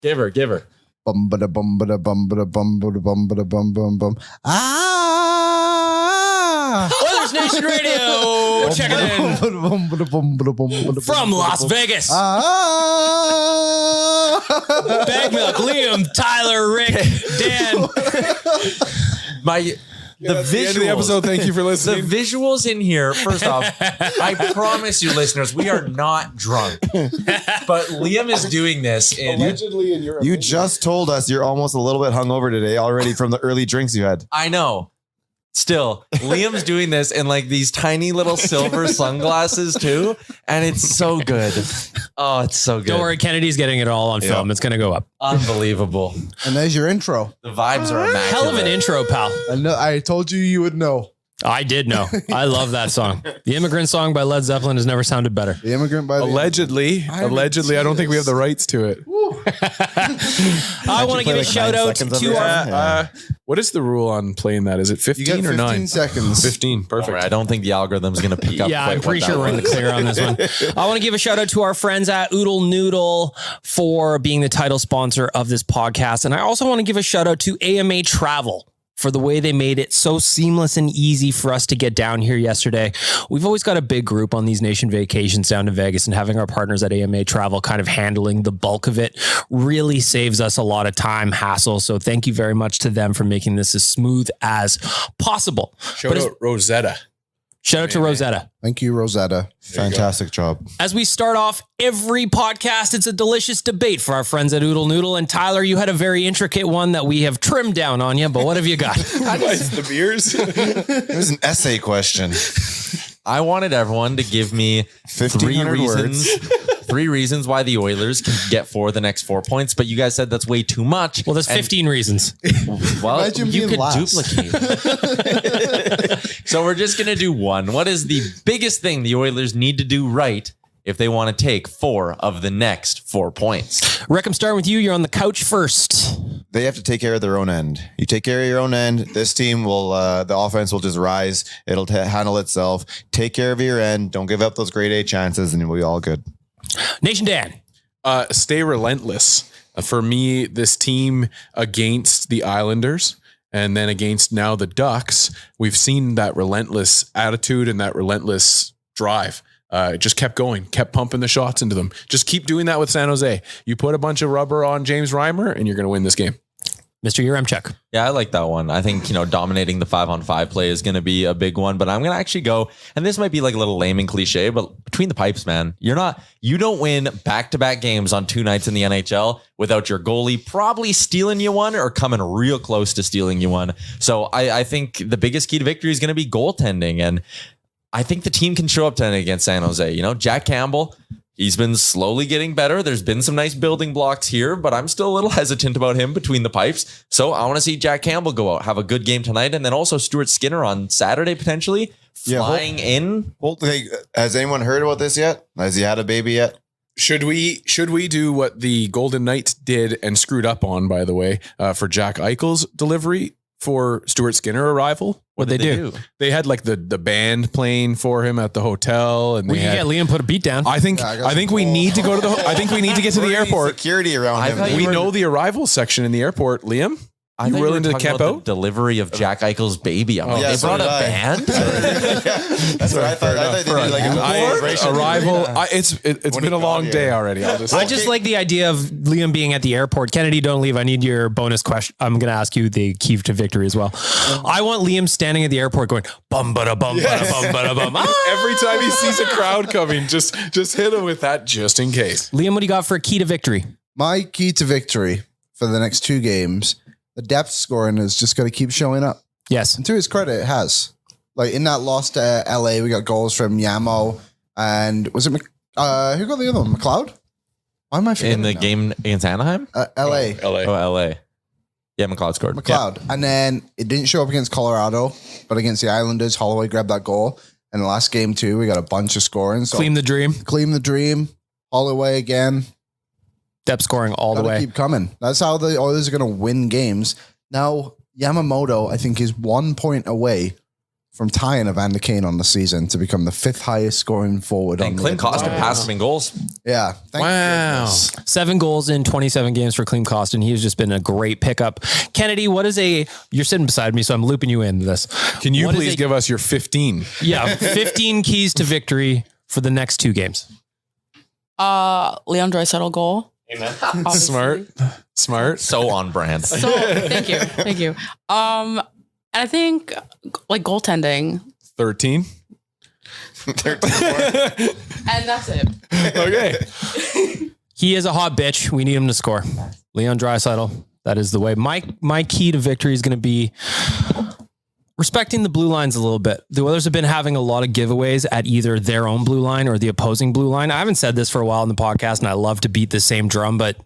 Give her. Bum bada bum bada bum bada bum bada bum bada bum bum bum. Oilersnation Radio. Check it in from Las Vegas. Bag Milk, Liam, Tyler, Rick, Dan. The That's the end of the episode. Thank you for listening. The visuals in here, first off, I promise you, listeners, we are not drunk. But Liam is doing this. Allegedly in Europe. You just told us you're almost a little bit hungover today already from the early drinks you had. I know. Still, Liam's doing this in like these tiny little silver sunglasses too. And it's so good. Oh, it's so good. Don't worry, Kennedy's getting it all on film. It's going to go up. Unbelievable. And there's your intro. The vibes are immaculate. Hell of an intro, pal. I know. I told you would know. I did know. I love that song. The Immigrant Song by Led Zeppelin has never sounded better. The Immigrant by Allegedly, I don't think we have the rights to it. I want to give a shout out to our... What is the rule on playing that? Is it 15 You got or 9? 15 seconds. 15. Perfect. All right, I don't think the algorithm's going to pick up. Yeah, I'm pretty sure we're in the clear on this one. I want to give a shout out to our friends at Oodle Noodle for being the title sponsor of this podcast. And I also want to give a shout out to AMA Travel for the way they made it so seamless and easy for us to get down here yesterday. We've always got a big group on these nation vacations down to Vegas, and having our partners at AMA Travel kind of handling the bulk of it really saves us a lot of time, hassle. So thank you very much to them for making this as smooth as possible. Shout out Rosetta. Shout out to Rosetta. Thank you, Rosetta. Fantastic job. As we start off every podcast, it's a delicious debate for our friends at Oodle Noodle. And Tyler, you had a very intricate one that we have trimmed down on you, but what have you got? It's the beers. It was an essay question. I wanted everyone to give me 1,500 three reasons why the Oilers can get the next 4 points, but you guys said that's way too much. Well, there's 15 reasons. Well, Imagine you being could last. duplicate. So we're just going to do one. What is the biggest thing the Oilers need to do right if they want to take 4 of the next 4 points? Rick, I'm starting with you. You're on the couch first. They have to take care of their own end. You take care of your own end, this team will, the offense will just rise. It'll handle itself. Take care of your end. Don't give up those grade A chances and we'll be all good. Nation Dan. Stay relentless. For me, this team against the Islanders and then against now the Ducks, we've seen that relentless attitude and that relentless drive. Just kept going, kept pumping the shots into them. Just keep doing that with San Jose. You put a bunch of rubber on James Reimer and you're going to win this game. Mr. Yaremchuk. Yeah, I like that one. I think, dominating the 5-on-5 play is going to be a big one, but I'm going to actually go, and this might be like a little lame and cliche, but between the pipes, man, you don't win back-to-back games on 2 nights in the NHL without your goalie probably stealing you one or coming real close to stealing you one. So I think the biggest key to victory is going to be goaltending, and I think the team can show up tonight against San Jose. Jack Campbell, he's been slowly getting better. There's been some nice building blocks here, but I'm still a little hesitant about him between the pipes. So I want to see Jack Campbell go out, have a good game tonight, and then also Stuart Skinner on Saturday potentially flying in. Hey, has anyone heard about this yet? Has he had a baby yet? Should we do what the Golden Knights did and screwed up on, by the way, for Jack Eichel's delivery for Stuart Skinner arrival? What'd they do? They had like the band playing for him at the hotel, and We can get Liam put a beat down. I think we need to go to I think we need to get to the airport. Security around him. We know the arrival section in the airport. Liam, you willing to camp out? The delivery of Jack Eichel's baby. Yeah, they so brought a did I. band. That's what I thought. I thought they did like a celebration. Arrival. It's been a long day already. I just like the idea of Liam being at the airport. Kennedy, don't leave. I need your bonus question. I'm going to ask you the key to victory as well. I want Liam standing at the airport going, bum, bada, bum, bada, bum, bada, bum. Every time he sees a crowd coming, just hit him with that just in case. Liam, what do you got for a key to victory? My key to victory for the next 2 games, the depth scoring is just got to keep showing up. Yes. And to his credit, it has. Like in that loss to LA, we got goals from Yamo and was it who got the other one? McLeod? Why am I forgetting In the now? game against Anaheim? LA. Oh, LA. Yeah, McLeod scored. McLeod. Yeah. And then it didn't show up against Colorado, but against the Islanders, Holloway grabbed that goal. And the last game too, we got a bunch of scoring. So Claim the dream. Claim the dream. Holloway again. Depth scoring all the Gotta way. keep coming. That's how the Oilers are going to win games. Now, Yamamoto, I think, is 1 point away from tying Evander Kane on the season to become the 5th highest scoring forward. And Klim Kostin passed him in goals. Yeah. Wow. 7 goals in 27 games for Klim Kostin. He's just been a great pickup. Kennedy, you're sitting beside me, so I'm looping you into this. Can you please give us your 15? Yeah, 15 keys to victory for the next 2 games. Leon Draisaitl goal. Amen. Smart. So on brand. So thank you. I think like goaltending. 13. And that's it. Okay. He is a hot bitch. We need him to score. Leon Draisaitl. That is the way. My key to victory is going to be respecting the blue lines a little bit. The Oilers have been having a lot of giveaways at either their own blue line or the opposing blue line. I haven't said this for a while in the podcast, and I love to beat the same drum, but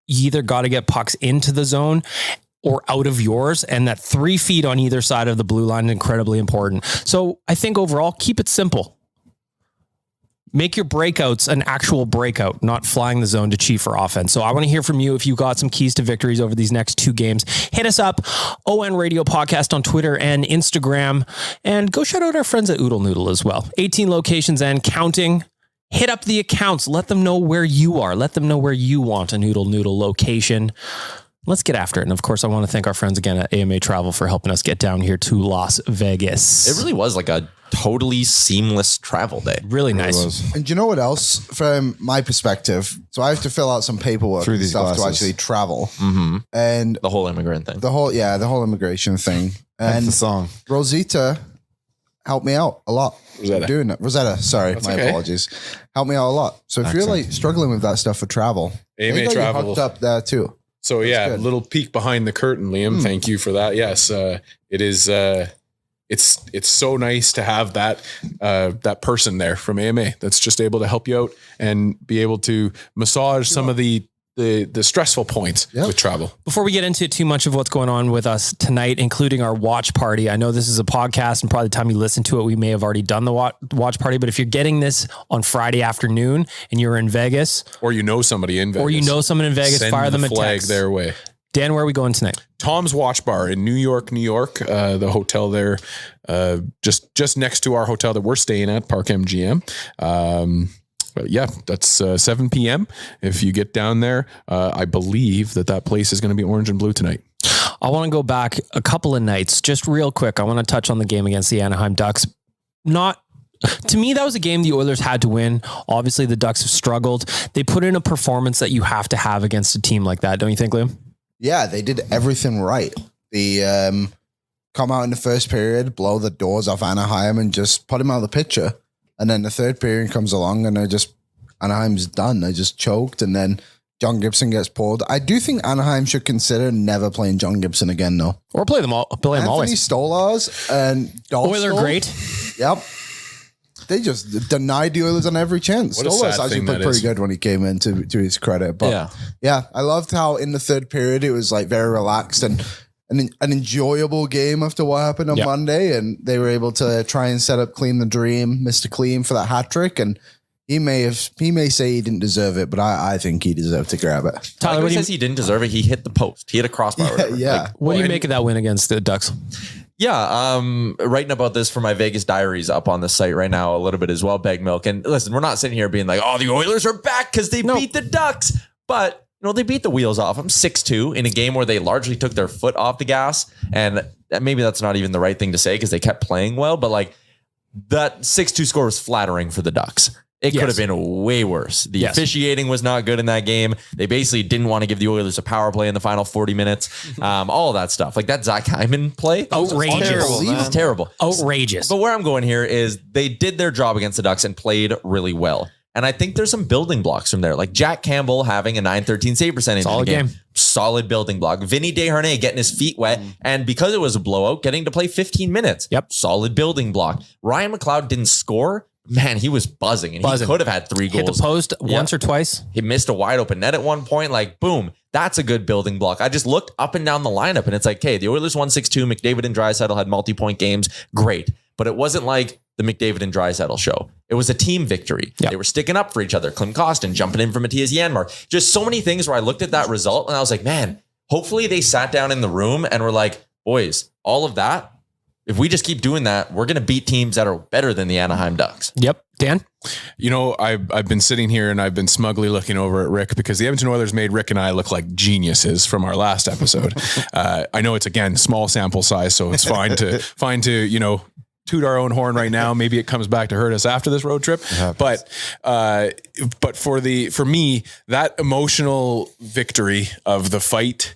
you either got to get pucks into the zone or out of yours, and that 3 feet on either side of the blue line is incredibly important. So I think overall, keep it simple. Make your breakouts an actual breakout, not flying the zone to cheat for offense. So I want to hear from you if you got some keys to victories over these next 2 games. Hit us up, ON Radio Podcast on Twitter and Instagram, and go shout out our friends at Oodle Noodle as well. 18 locations and counting. Hit up the accounts. Let them know where you are. Let them know where you want an Oodle Noodle location. Let's get after it. And of course, I want to thank our friends again at AMA Travel for helping us get down here to Las Vegas. It really was like a totally seamless travel day. Really nice. And do you know what else from my perspective? So I have to fill out some paperwork Through and these stuff to glasses. actually travel. Mm-hmm. And The whole immigrant thing. the whole immigration thing. That's And the song. Rosita helped me out a lot. Rosetta. Doing that. Rosetta, sorry. My okay. apologies. Helped me out a lot. So if you're like struggling with that stuff for travel, AMA they got you Travel. hooked up there too. So yeah, a good. little peek behind the curtain, Liam. Thank you for that. Yes, it is. It's so nice to have that person there from AMA that's just able to help you out and be able to massage some of the stressful points with travel. Before we get into too much of what's going on with us tonight, including our watch party, I know this is a podcast and probably the time you listen to it, we may have already done the watch party, but if you're getting this on Friday afternoon and you're in Vegas, Or you know somebody in Vegas. Send fire them a flag text. their way. Dan, where are we going tonight? Tom's Watch Bar in New York, the hotel there, just next to our hotel that we're staying at, Park MGM. But yeah, that's 7 p.m. If you get down there, I believe that place is going to be orange and blue tonight. I want to go back a couple of nights, just real quick. I want to touch on the game against the Anaheim Ducks. To me, that was a game the Oilers had to win. Obviously, the Ducks have struggled. They put in a performance that you have to have against a team like that, don't you think, Liam? Yeah, they did everything right. The come out in the first period, blow the doors off Anaheim and just put him out of the picture. And then the third period comes along and Anaheim's done. They just choked and then John Gibson gets pulled. I do think Anaheim should consider never playing John Gibson again, though. Or play them Anthony always. Stolars and Oiler Dahlstrom, great. Yep. They just denied the Oilers on every chance. What a Stolars sad actually thing played that pretty is. good when he came in, to his credit. But yeah, I loved how in the third period it was like very relaxed and an enjoyable game after what happened on Monday. And they were able to try and set up Clean the Dream, Mr. Clean, for that hat trick. And he may say he didn't deserve it, but I think he deserved to grab it. Tyler, Tyler says he didn't deserve it. He hit the post. He hit a crossbar. or whatever. Yeah. Like, What do you make of that win against the Ducks? Yeah, writing about this for my Vegas diaries up on the site right now a little bit as well, Bag Milk. And listen, we're not sitting here being like, oh, the Oilers are back because they beat the Ducks. But, they beat the wheels off them 6-2 in a game where they largely took their foot off the gas. And maybe that's not even the right thing to say because they kept playing well. But like that 6-2 score was flattering for the Ducks. It could have been way worse. The officiating was not good in that game. They basically didn't want to give the Oilers a power play in the final 40 minutes. All of that stuff. Like that Zach Hyman play. Outrageous. It was terrible. Outrageous. But where I'm going here is they did their job against the Ducks and played really well. And I think there's some building blocks from there. Like Jack Campbell having a .913 save percentage in the game. Solid building block. Vinny Descharnais getting his feet wet. And because it was a blowout, getting to play 15 minutes. Yep. Solid building block. Ryan McLeod didn't score. Man, he was buzzing. And he could have had 3 goals. Hit the post once or twice. He missed a wide open net at one point. Like, boom. That's a good building block. I just looked up and down the lineup and it's like, hey, the Oilers won 6-2. McDavid and Draisaitl had multi-point games. Great. But it wasn't like the McDavid and Draisaitl show. It was a team victory. They were sticking up for each other. Klim Kostin jumping in for Matthias Janmark. Just so many things where I looked at that result and I was like, man, hopefully they sat down in the room and were like, boys, all of that, if we just keep doing that, we're going to beat teams that are better than the Anaheim Ducks. Yep. Dan? You know, I've been sitting here and I've been smugly looking over at Rick because the Edmonton Oilers made Rick and I look like geniuses from our last episode. I know it's, again, small sample size, so it's fine to, you know, toot our own horn right now. Maybe it comes back to hurt us after this road trip. But for me, that emotional victory of the fights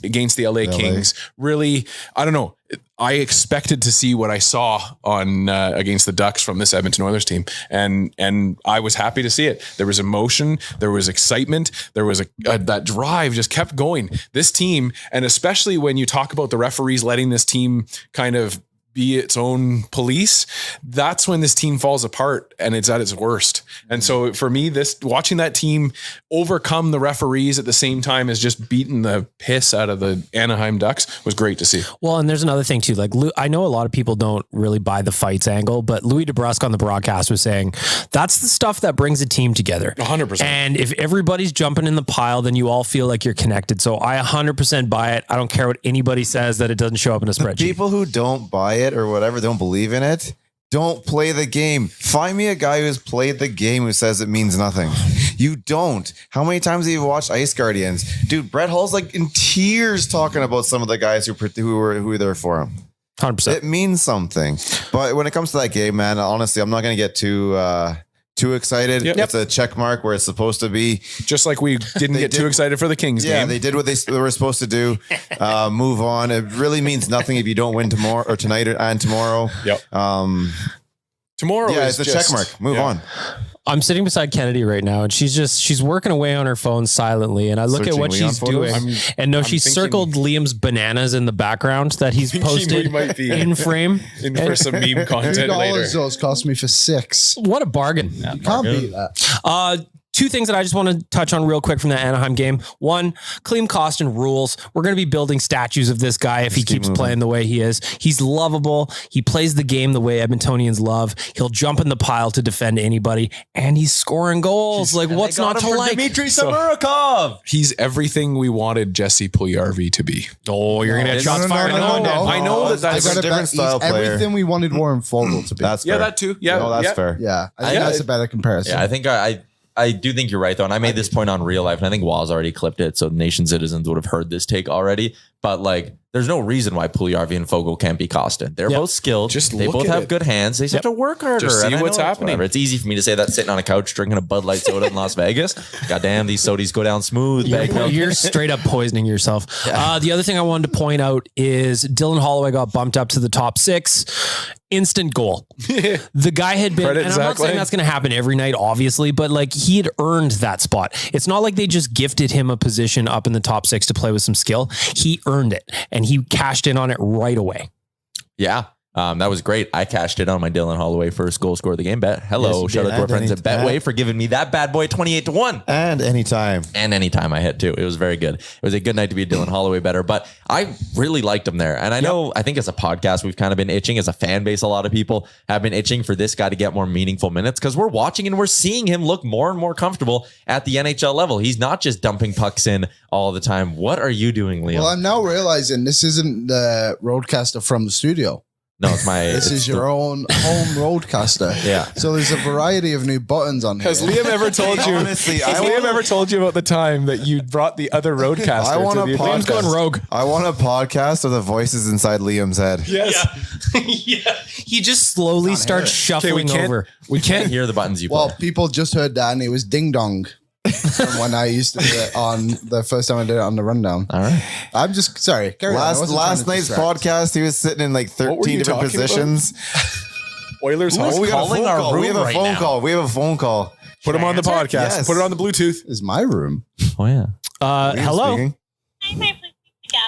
against the LA Kings, really, I don't know. I expected to see what I saw on against the Ducks from this Edmonton Oilers team, and I was happy to see it. There was emotion, there was excitement, there was that drive just kept going. This team, and especially when you talk about the referees letting this team kind of be its own police, that's when this team falls apart and it's at its worst. And so for me, watching that team overcome the referees at the same time as just beating the piss out of the Anaheim Ducks was great to see. Well, and there's another thing too. Like, I know a lot of people don't really buy the fights angle, but Louis DeBrusque on the broadcast was saying that's the stuff that brings a team together. 100%. And if everybody's jumping in the pile, then you all feel like you're connected. So I 100% buy it. I don't care what anybody says that it doesn't show up in a spreadsheet. People who don't buy it or whatever, don't believe in it, don't play the game. Find me a guy who's played the game who says it means nothing. You don't. How many times have you watched Ice Guardians? Dude, Brett Hull's like in tears talking about some of the guys who were there for him. 100%. It means something. But when it comes to that game, man, honestly, I'm not going to get too excited. Yep. It's a check mark where it's supposed to be. Just like we didn't get too excited for the Kings game. Yeah, they did what they were supposed to do. Move on. It really means nothing if you don't win tomorrow or tonight and tomorrow. Yep. Tomorrow is it's a check mark. Move on. I'm sitting beside Kennedy right now, and she's working away on her phone silently. And I look Searching at what Leon she's photos? doing, and no, she thinking- circled Liam's bananas in the background that he's posted we might be in frame. in for some meme content later. $2 those cost me for $6. What a bargain! You can't beat that. Two things that I just want to touch on real quick from the Anaheim game. One, Klim Kostin rules. We're going to be building statues of this guy if he keeps playing the way he is. He's lovable. He plays the game the way Edmontonians love. He'll jump in the pile to defend anybody, and he's scoring goals. What's not to like? Dmitry Saburikov. He's everything we wanted Jesse Puljujarvi to be. Oh, you're going to get shots fired. I know that that's a different style player. Everything we wanted Warren Fogel to be. That's fair. that too. Yeah, No, that's fair. Yeah, I think that's a better comparison. Yeah, I think I do think you're right, though. And I made this point on Real Life, and I think Waz already clipped it. So Nation citizens would have heard this take already. But there's no reason why Puljujarvi and Fogel can't be Kostin. They're both skilled. They both have good hands. They just have to work harder. Just see And I what's know happening. whatever. It's easy for me to say that sitting on a couch drinking a Bud Light soda in Las Vegas. Goddamn, these sodies go down smooth. You're straight up poisoning yourself. The other thing I wanted to point out is Dylan Holloway got bumped up to the top 6. Instant goal. The guy had been, and I'm not saying that's going to happen every night, obviously, but he had earned that spot. It's not like they just gifted him a position up in the top 6 to play with some skill. He earned it, and he cashed in on it right away. Yeah. That was great. I cashed it on my Dylan Holloway first goal score of the game bet. Hello. Shout out to our friends at Betway for giving me that bad boy 28-1. And anytime I hit too. It was very good. It was a good night to be a Dylan Holloway better, but I really liked him there. And I think as a podcast, we've kind of been itching as a fan base. A lot of people have been itching for this guy to get more meaningful minutes because we're watching and we're seeing him look more and more comfortable at the NHL level. He's not just dumping pucks in all the time. What are you doing, Liam? Well, I'm now realizing this isn't the roadcaster from the studio. No, it's my. This is your own home roadcaster. Yeah. So there's a variety of new buttons on here. Has Liam ever told you? Honestly, has Liam ever told you about the time that you brought the other roadcaster? I want to a the podcast. Liam's going rogue. I want a podcast of the voices inside Liam's head. Yes. He just slowly starts shuffling over. We can't hear the buttons you play. Well, people just heard that, and it was ding dong. From when I used to do it on the first time I did it on the rundown. All right. I'm just sorry. Carry on. I wasn't Last trying to night's distract. podcast, he was sitting in What were 13 you different talking about? positions. Oilers. Who is We got a calling phone our call. room We have a right phone now? call. We have a phone call. Put him on the podcast. Yes. Put it on the Bluetooth. Is my room. Oh yeah. Hello. Speaking. Hi, may I please speak to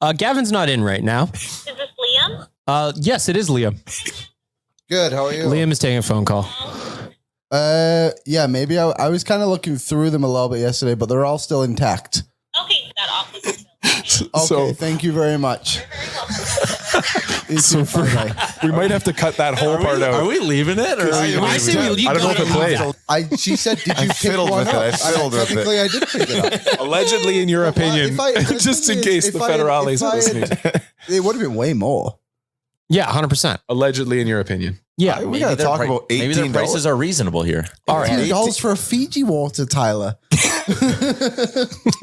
Gavin? Gavin's not in right now. Is this Liam? Yes, it is Liam. Good. How are you? Liam is taking a phone call. Yeah, maybe I was kind of looking through them a little bit yesterday, but they're all still intact. Okay, that awesome. Okay, So- thank you very much. You're very welcome. It's so funny. We might have to cut that whole part out. Are we leaving it? Or I say we I don't know if it played. She said, "Did you pick fiddled one with it. up?" I fiddled with it. Technically, I did pick it up. Allegedly, in your opinion, If I- just in if case if the I had- federales if are I had- listening. It would have been way more. Yeah, 100%. Allegedly, in your opinion. Yeah. We got to talk about Maybe their $18. prices are reasonable here. All right. $18 for a Fiji water, Tyler.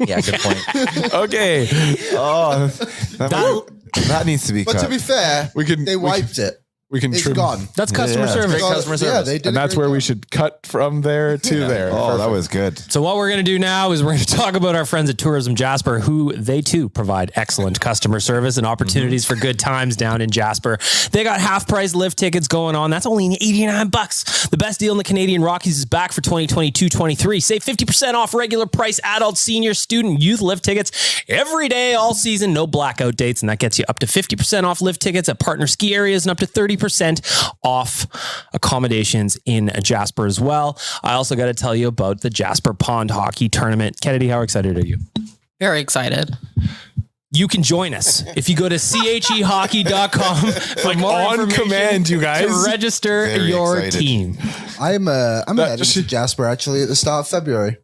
Yeah, good point. Okay. Oh, that needs to be But cut. to be fair, We wiped it. We can It's trim. gone. That's customer Yeah. service. Great customer Yeah, service. they did. And that's where we should cut from there to there. Oh, that was good. So what we're going to do now is we're going to talk about our friends at Tourism Jasper, who they too provide excellent customer service and opportunities for good times down in Jasper. They got half price lift tickets going on. That's only $89. The best deal in the Canadian Rockies is back for 2022-23. Save 50% off regular price adult, senior, student, youth lift tickets every day, all season, no blackout dates. And that gets you up to 50% off lift tickets at partner ski areas and up to 30% off accommodations in Jasper as well. I also got to tell you about the Jasper Pond Hockey Tournament. Kennedy, how excited are you? Very excited. You can join us if you go to chehockey.com for more on information command, you guys. to register Very your excited. team. I'm headed to Jasper actually at the start of February.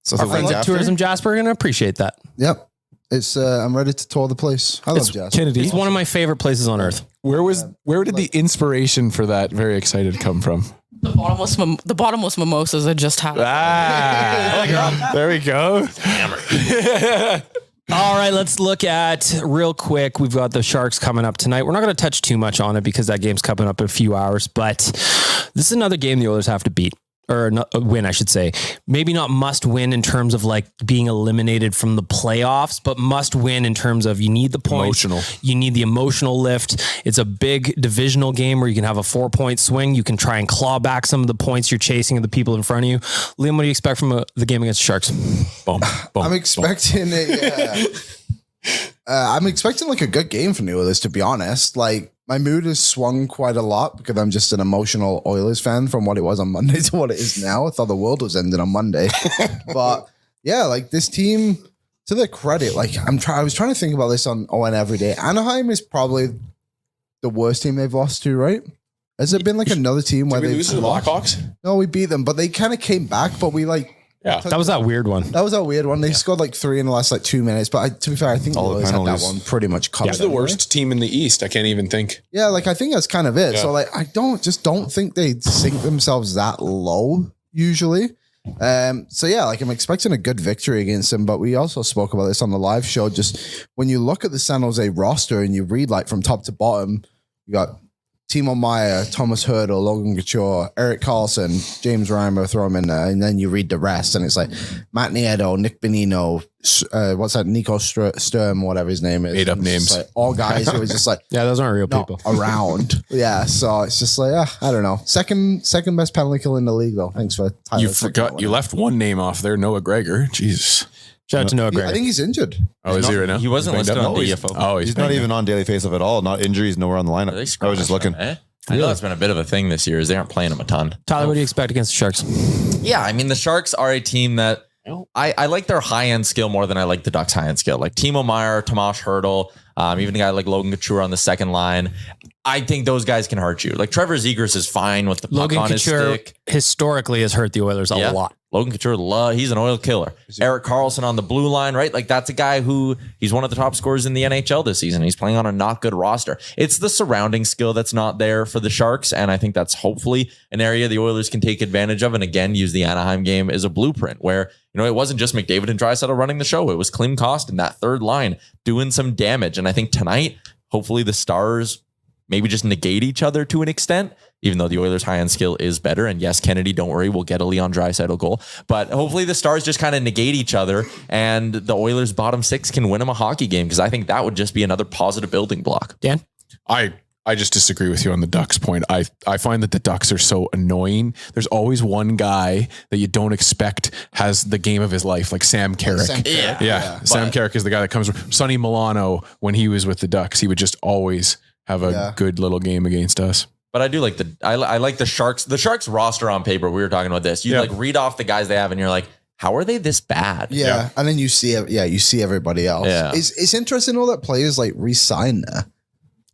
So Our friends at Tourism Jasper are going to appreciate that. Yep. It's I'm ready to tour the place. I love Jasper. Kennedy, It's one of my favorite places on earth. where did the inspiration for that very excited come from? The bottomless mimosas I just had. Ah, there we go. All right, let's look at real quick. We've got the Sharks coming up tonight. We're not going to touch too much on it because that game's coming up in a few hours, but this is another game the Oilers have to beat. Or not, win, I should say. Maybe not must win in terms of like being eliminated from the playoffs, but must win in terms of you need the points. Emotional. You need the emotional lift. It's a big divisional game where you can have a 4-point swing. You can try and claw back some of the points you're chasing of the people in front of you. Liam, what do you expect from the game against the Sharks? Boom, boom, I'm expecting I'm expecting like a good game from the Oilers, to be honest. Like my mood has swung quite a lot because I'm just an emotional Oilers fan from what it was on Monday to what it is now. I thought the world was ending on Monday, but yeah, like this team, to their credit, like I was trying to think about this on ON every day. Anaheim is probably the worst team they've lost to, right? Has there been like another team where they lose to the Blackhawks? No, we beat them, but they kind of came back. But we like. Yeah. That was that weird one. That was a weird one. They scored like 3 in the last like 2 minutes. But to be fair, I think the All the Oilers had that penalties. one pretty much covered. It's the anyway. worst team in the East. I can't even think. Yeah, like I think that's kind of it. Yeah. So like I don't think they sink themselves that low usually. So yeah, like I'm expecting a good victory against them. But we also spoke about this on the live show. Just when you look at the San Jose roster and you read like from top to bottom, you got Timo Meier, Thomas Hertl, Logan Couture, Erik Karlsson, James Reimer, throw him in there, and then you read the rest, and it's like Matt Nieto, Nick Bonino, what's that, Nico Sturm, whatever his name is. Made up And it's just names. like all guys who are just like Yeah, those aren't real not people. around. Yeah, so it's just like I don't know. Second best penalty kill in the league though. Thanks for Tyler. You forgot. You left one name off there. Noah Gregor. Jesus. Shout out to Noah I Gregor. think he's injured. Oh, is he right now? He wasn't Banged listed up? on No, he's- DFO. Oh, He's not even on daily faceoff at all. Not injuries, nowhere on the lineup. I was just looking. I know it's been a bit of a thing this year is they aren't playing him a ton. Tyler, what do you expect against the Sharks? Yeah, I mean, the Sharks are a team that I like their high-end skill more than I like the Ducks' high-end skill. Like Timo Meier, Tomas Hertl, even a guy like Logan Couture on the second line. I think those guys can hurt you. Like Trevor Zegras is fine with the puck Logan on his Couture stick. historically has hurt the Oilers a Yeah. lot. Logan Couture, he's an oil killer. Erik Karlsson on the blue line, right? Like that's a guy who he's one of the top scorers in the NHL this season. He's playing on a not good roster. It's the surrounding skill that's not there for the Sharks. And I think that's hopefully an area the Oilers can take advantage of. And again, use the Anaheim game as a blueprint where, it wasn't just McDavid and Draisaitl running the show. It was Klim Kostin, that third line, doing some damage. And I think tonight, hopefully the Stars maybe just negate each other to an extent, even though the Oilers' high-end skill is better. And yes, Kennedy, don't worry, we'll get a Leon Draisaitl goal. But hopefully the Stars just kind of negate each other and the Oilers' bottom six can win them a hockey game because I think that would just be another positive building block. Dan? I just disagree with you on the Ducks point. I find that the Ducks are so annoying. There's always one guy that you don't expect has the game of his life, like Sam Carrick. Yeah. Sam Carrick is the guy that comes. Sonny Milano, when he was with the Ducks, he would just always have a good little game against us. But I do like I like the Sharks. The Sharks roster on paper, we were talking about this. You like read off the guys they have and you're like, how are they this bad? Yeah. And then you see everybody else. Yeah. It's interesting all that players like re-sign there.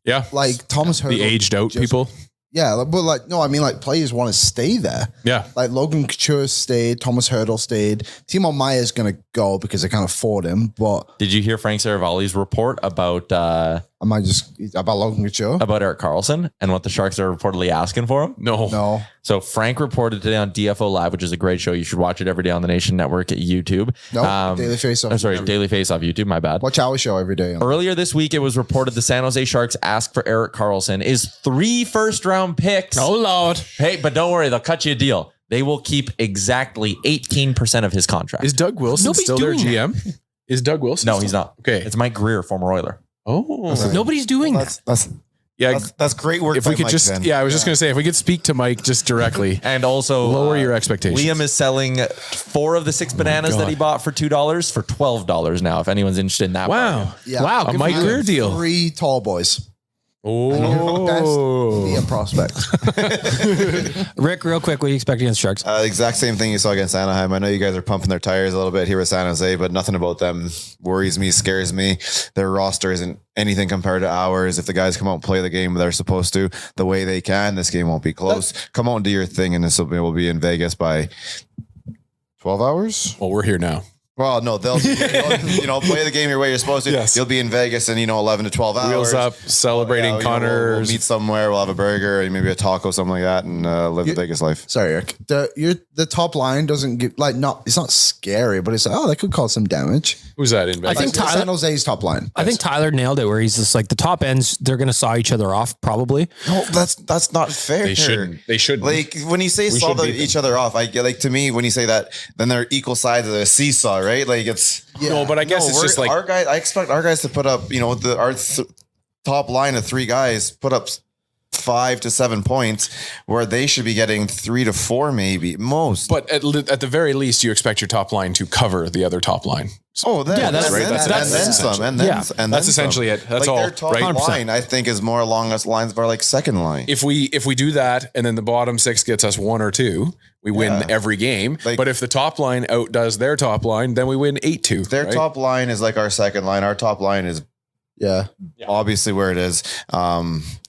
Yeah. Like Thomas Hertl. The aged out people. Yeah, but like, no, I mean like players want to stay there. Yeah. Like Logan Couture stayed, Thomas Hertl stayed. Timo Meier's going to go because they can't afford him. But Did you hear Frank Saravalli's report about I'm Am I just about Logan Couture? About Erik Karlsson and what the Sharks are reportedly asking for him. No. So Frank reported today on DFO Live, which is a great show. You should watch it every day on the Nation Network at YouTube. No, Daily Faceoff. Daily Faceoff YouTube. My bad. Watch our show every day. Earlier this week, it was reported the San Jose Sharks asked for Erik Karlsson is 3 first-round picks. Oh, Lord. Hey, but don't worry, they'll cut you a deal. They will keep exactly 18% of his contract. Is Doug Wilson Nobody's still their doing GM? Is Doug Wilson? No, still- he's not. Okay. It's Mike Greer, former Oiler. Oh, Nobody's doing that. That's great work. If we by could Mike just, then. I was just going to say, if we could speak to Mike just directly, And also lower your expectations. Liam is selling 4 of the 6 bananas that he bought for $2 for $12 now. If anyone's interested in that. bargain. Wow. Yeah. Wow. A good Mike for you. Greer deal. 3 tall boys. Oh. Best prospect. Rick, real quick, what do you expect against Sharks? Exact same thing you saw against Anaheim. I know you guys are pumping their tires a little bit here with San Jose, but nothing about them worries me, scares me. Their roster isn't anything compared to ours. If the guys come out and play the game they're supposed to, the way they can, this game won't be close. Come out and do your thing, and this will be in Vegas by 12 hours. Well, we're here now. Well, no, they'll play the game your way you're supposed to. Yes. You'll be in Vegas in 11 to 12 hours. Wheels up, celebrating We'll Connors. meet somewhere. We'll have a burger and maybe a taco, something like that, and live the Vegas life. Sorry, Eric. The top line doesn't give it's not scary, but it's like, that could cause some damage. Who's that in Vegas? I think Like, Tyler- San Jose's top line. I think Tyler nailed it where he's just like the top ends, they're going to saw each other off probably. No, that's not fair. They shouldn't. They shouldn't. Like when you say saw should beat them. each other off, I get to me when you say that, then they're equal sides of the seesaw, right? Like it's No, but I guess it's just like our guys. I expect our guys to put up, our top line of 3 guys put up 5 to 7 points, where they should be getting 3 to 4, maybe most. But at the very least, you expect your top line to cover the other top line. that's right. That's essentially it. That's all, Their top right? line, I think, is more along the lines of our second line. If we do that, and then the bottom 6 gets us 1 or 2, we win every game. But if the top line outdoes their top line, then we win 8-2. Their right? top line is like our second line. Our top line is obviously where it is.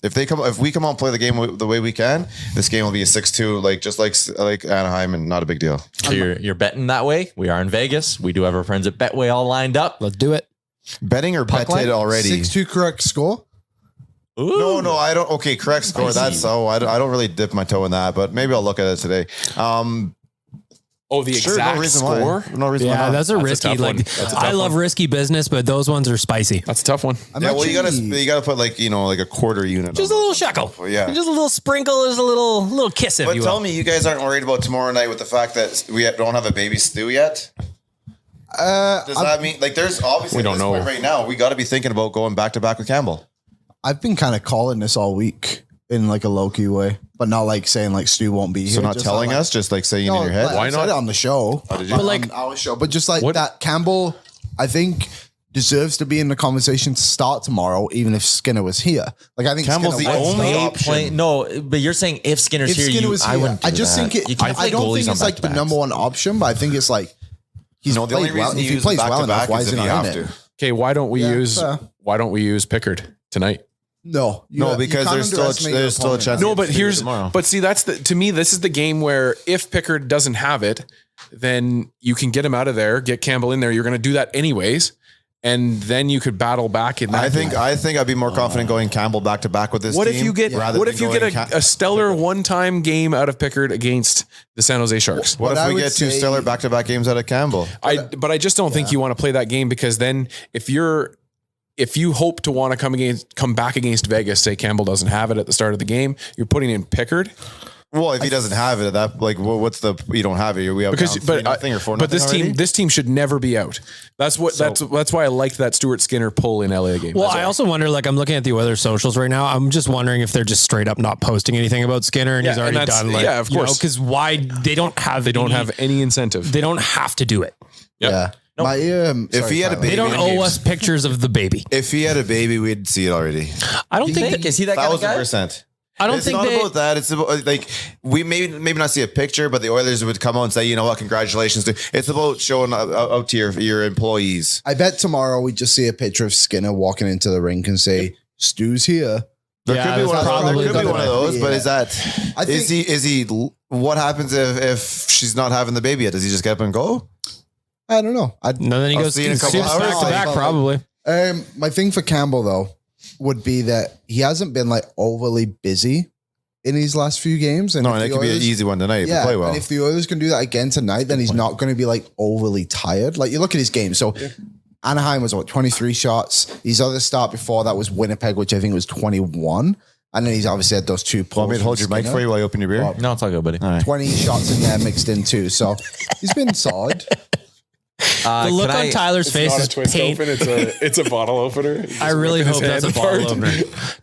If we come out and play the game the way we can, this game will be a 6-2, just like Anaheim, and not a big deal. So you're betting that way. We are in Vegas. We do have our friends at Betway all lined up. Let's do it. Betting or Puck line? betted already? 6-2 correct score. Ooh. No, I don't. Okay, correct score. That's I don't really dip my toe in that, but maybe I'll look at it today. The exact no reason score? why. No reason why. Yeah, not. that's a risky. tough one. Like That's a tough I love one. risky business, but those ones are spicy. That's a tough one. Yeah, well, you gotta put like a quarter unit. Just a on little it. shekel. Well, yeah. Just a little sprinkle. There's a little kiss, if But you tell will. me, you guys aren't worried about tomorrow night with the fact that we don't have a baby stew yet? Does that mean there's obviously We don't at this know. point right now we got to be thinking about going back to back with Campbell? I've been kind of calling this all week in a low key way, but not saying Stu won't be here. So not Just telling us, just saying in your head. I said it on the show. did you? But on our show, but just What? that Campbell, I think deserves to be in the conversation to start tomorrow, even if Skinner was here. I think Campbell's Skinner the was only the option. option. No, but you're saying if Skinner's If here, Skinner was I here, wouldn't. Do I just that. think You can't I play don't think goalies it's on the back-to-backs. number one option, but I think it's he's No, the only played well. reason If you he use plays well enough, back-to-back why is is he if you not have in to. it? Okay, why don't we use Pickard tonight? No, Because there's still a chance. No, but here's tomorrow. but see that's to me this is the game where if Pickard doesn't have it, then you can get him out of there, get Campbell in there. You're going to do that anyways, and then you could battle back in that. I think I'd be more confident going Campbell back to back with this What team. if you get rather what than if you going get a stellar one-time game out of Pickard against the San Jose Sharks? What What if I we would get 2 say- stellar back to back games out of Campbell? But I just don't think you want to play that game because then if you hope to want to come back against Vegas, say Campbell doesn't have it at the start of the game, you're putting in Pickard. Well, if he doesn't have it, what's the you don't have it? We have Because down 3-0 or 4-0 but this already? team should never be out. That's why I liked that Stuart Skinner pull in LA game. Well, That's I all. also wonder, I'm looking at the Oilers socials right now. I'm just wondering if they're just straight up not posting anything about Skinner and Yeah, he's already and that's- done. yeah, of course. Because why they don't have any incentive. They don't have to do it. Yeah. My If he had a Tyler. baby, They don't owe us pictures of the baby. If he had a baby, we'd see it already. I don't think. Is he that kind of guy? 1,000%. I don't It's think not they. about that. It's about we maybe not see a picture, but the Oilers would come out and say, you know what, congratulations. It's about showing out to your employees. I bet tomorrow we just see a picture of Skinner walking into the rink and say, Stu's here. There Yeah, could be one of that's those. There could be probably one of those, but yeah. is that I think- is he? What happens if she's not having the baby yet? Does he just get up and go? I don't know. No, then he I'll goes see you in a couple back to hours. back, probably. My thing for Campbell though, would be that he hasn't been like overly busy in his last few games. And No, and it could be an easy one tonight if you play well. And if the Oilers can do that again tonight, then he's not going to be like overly tired. Like you look at his game. So Anaheim was 23 shots. His other start before that was Winnipeg, which I think was 21. And then he's obviously had those 2 pulls. Want me to hold your mic for you while you open your beer? No, it's all good, buddy. All right. 20 shots in there mixed in too. So he's been solid. The look on Tyler's face is pain. It's a bottle opener. I really hope that's a bottle opener.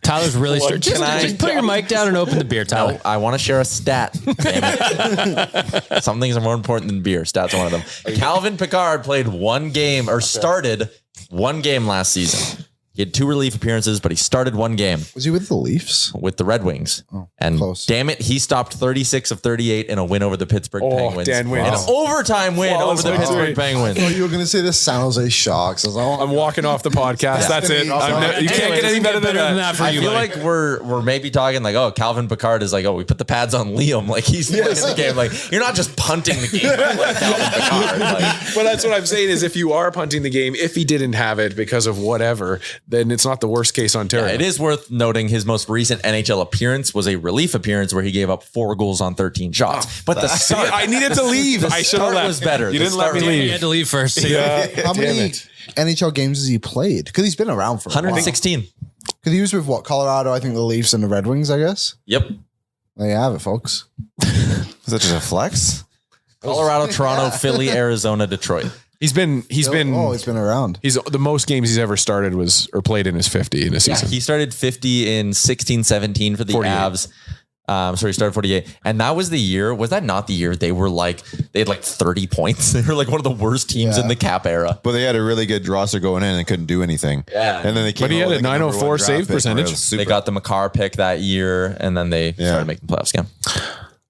Tyler's really just put your mic down and open the beer, Tyler. No, I want to share a stat. Damn it. Some things are more important than beer. Stats are one of them. Calvin Pickard played one game or started one game last season. He had 2 relief appearances, but he started one game Was he with the Leafs? with the Red Wings. And close. damn it, he stopped 36 of 38 in a win over the Pittsburgh Penguins. Dan wins. An overtime win over the Pittsburgh Penguins. Oh, you were going to say the San Jose Sharks. I was like, I'm walking off the podcast. That's it. You can't get any better than that. I feel like we're maybe talking like, oh, Calvin Pickard is like, oh, we put the pads on Liam. Like he's playing the game. Like you're not just punting the game like Calvin Pickard. Like, Well, that's what I'm saying is if you are punting the game, if he didn't have it because of whatever, then it's not the worst case Ontario. it is worth noting his most recent NHL appearance was a relief appearance where he gave up 4 goals on 13 shots. But the start, I needed to leave. the I should have start left. was better. You The didn't let start me was- You leave. had to leave first. how many NHL games has he played? Because he's been around for a while. 116. Because he was with Colorado, I think the Leafs and the Red Wings, I guess. Yep. There you have it, folks. Is that just a flex? Colorado, Toronto, Philly, Arizona, Detroit. He's been He's been around. he's the most games he's ever started was or played in his 50 in a season. He started 50 in 16-17 for the 48. Avs. So he started 48. And that was the year. Was that not the year they had like 30 points? They were like one of the worst teams in the cap era. But they had a really good roster going in and couldn't do anything. Yeah. And then they came But he out had a with, like, number 904 1 draft save pick, where it percentage. was super. They got the Makar pick that year, and then they started making the playoffs again.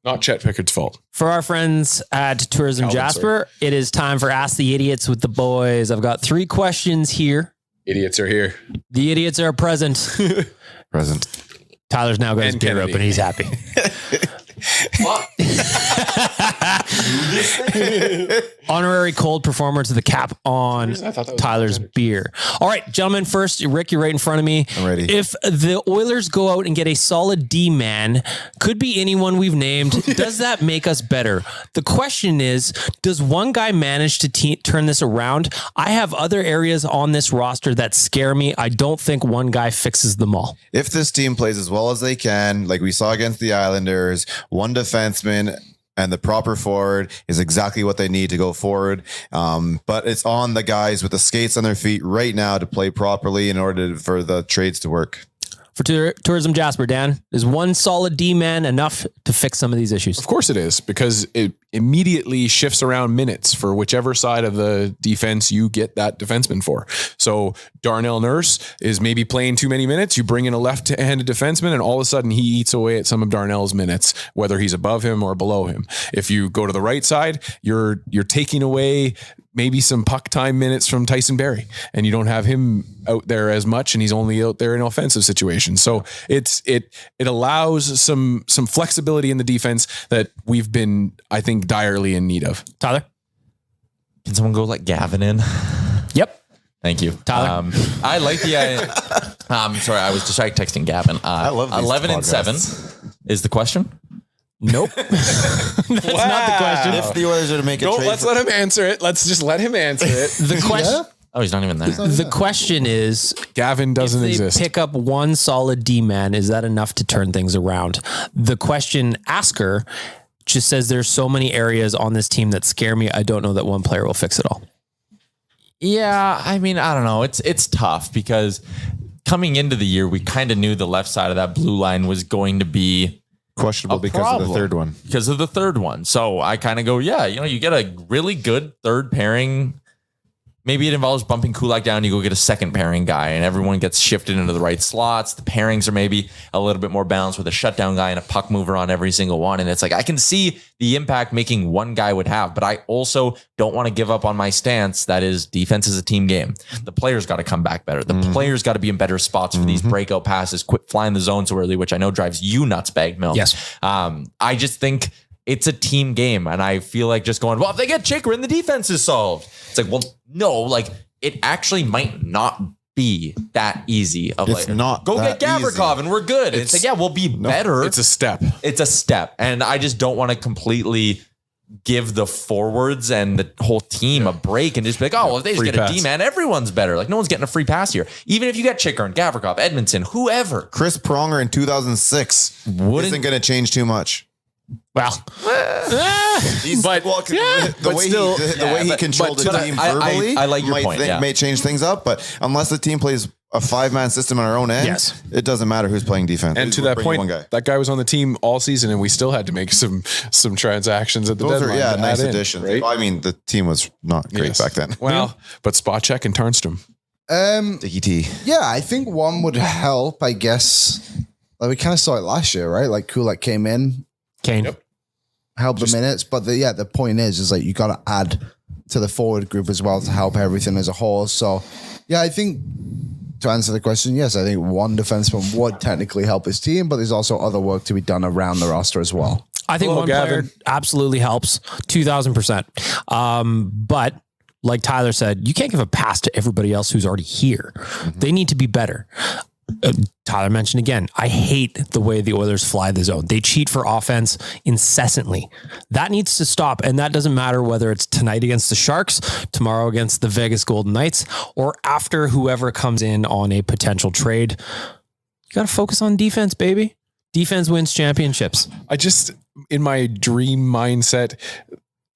Not Chet Pickard's fault. For our friends at Tourism Calvin, Jasper, it is time for Ask the Idiots with the boys. I've got 3 questions here. Idiots are here. The idiots are present. present. Tyler's now got his And beer Kennedy. open. He's happy. Honorary cold performer to the cap on Tyler's beer. All right, gentlemen, first, Rick, you're right in front of me. I'm ready. If the Oilers go out and get a solid D-man, could be anyone we've named, does that make us better? The question is, does one guy manage to turn this around? I have other areas on this roster that scare me. I don't think one guy fixes them all. If this team plays as well as they can, like we saw against the Islanders, one defenseman and the proper forward is exactly what they need to go forward. But it's on the guys with the skates on their feet right now to play properly in order for the trades to work. For Tourism Jasper, Dan, is one solid D-man enough to fix some of these issues? Of course it is, because it immediately shifts around minutes for whichever side of the defense you get that defenseman for. So Darnell Nurse is maybe playing too many minutes. You bring in a left-handed defenseman and all of a sudden he eats away at some of Darnell's minutes, whether he's above him or below him. If you go to the right side, you're taking away maybe some puck time minutes from Tyson Barrie, and you don't have him out there as much, and he's only out there in offensive situations. So it allows some flexibility in the defense that we've been, I think, direly in need of. Tyler? Can someone go let Gavin in? Yep. Thank you, Tyler. I like the. Sorry, I was distracted texting Gavin. I love these 11 and 7 is the question. Nope. That's not the question. If the Oilers are to make a No, trade, let's let him answer it. Let's just let him answer it. The question. Oh, he's not even there. The question is, Gavin doesn't if they exist. pick up one solid D-man, is that enough to turn things around? The question asker just says there's so many areas on this team that scare me. I don't know that one player will fix it all. Yeah, I mean, I don't know. It's tough because coming into the year, we kind of knew the left side of that blue line was going to be questionable a because of problem the third one. Because of the third one. So I kind of go, yeah, you get a really good third pairing. Maybe it involves bumping Kulak down. You go get a second pairing guy and everyone gets shifted into the right slots. The pairings are maybe a little bit more balanced with a shutdown guy and a puck mover on every single one. And it's like, I can see the impact making one guy would have, but I also don't want to give up on my stance. That is, defense is a team game. The players got to come back better. The players got to be in better spots for these breakout passes, quit flying the zone so early, which I know drives you nuts, Bag Milk. Yes. I just think it's a team game. And I feel like just going, well, if they get Chikrin, the defense is solved. It's like, well, no, like it actually might not be that easy. Of It's like, not go that get Gavrikov easy. and we're good. It's like, yeah, we'll be better. It's a step. It's a step. And I just don't want to completely give the forwards and the whole team a break and just be like, oh, well, if they just Free get pass. a D-man, everyone's better. Like, no one's getting a free pass here. Even if you get Chickern, Gavrikov, Edmonton, whoever. Chris Pronger in 2006 Wouldn't- isn't going to change too much. Well, He's, But- the but way still- the way he controlled the but team I- verbally, I like your might point, yeah. may change things up. But unless the team plays a 5-man system on our own end, Yes. it doesn't matter who's playing defense. And to We're that bringing point, one guy. that guy was on the team all season, and we still had to make some transactions at the Those are deadline. to nice add in, additions. right? I mean, the team was not great Yes. back then. Well, but Spacek and Tarnstrom. Dicky T. Yeah, I think one would help, I guess. Like we kind of saw it last year, right? Like Kulak came in, Kane. Yep. helped the minutes, but the point is like you got to add to the forward group as well to help everything as a whole. So, yeah, I think to answer the question, yes, I think one defenseman would technically help his team, but there's also other work to be done around the roster as well. I think Hello, one Gavin. player absolutely helps, 2,000%. But like Tyler said, you can't give a pass to everybody else who's already here. They need to be better. Tyler mentioned again, I hate the way the Oilers fly the zone. They cheat for offense incessantly. That needs to stop. And that doesn't matter whether it's tonight against the Sharks, tomorrow against the Vegas Golden Knights, or after whoever comes in on a potential trade. You got to focus on defense, baby. Defense wins championships. I just, in my dream mindset,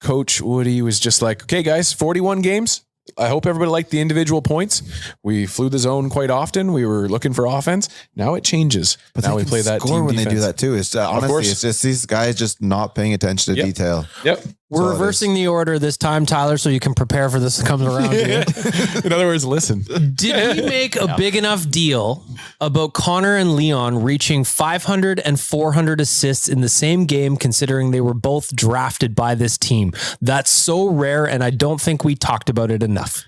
Coach Woody was just like, okay, guys, 41 games. I hope everybody liked the individual points. We flew the zone quite often. We were looking for offense. Now it changes. But now they we can play that score team when they do defense. that too. It's honestly, course. it's just these guys just not paying attention to Yep. detail. Yep. We're all it reversing the order this time, Tyler, so you can prepare for this to come around. Dude. In other words, listen. Did we make a big enough deal about Connor and Leon reaching 500 and 400 assists in the same game, considering they were both drafted by this team? That's so rare, and I don't think we talked about it enough.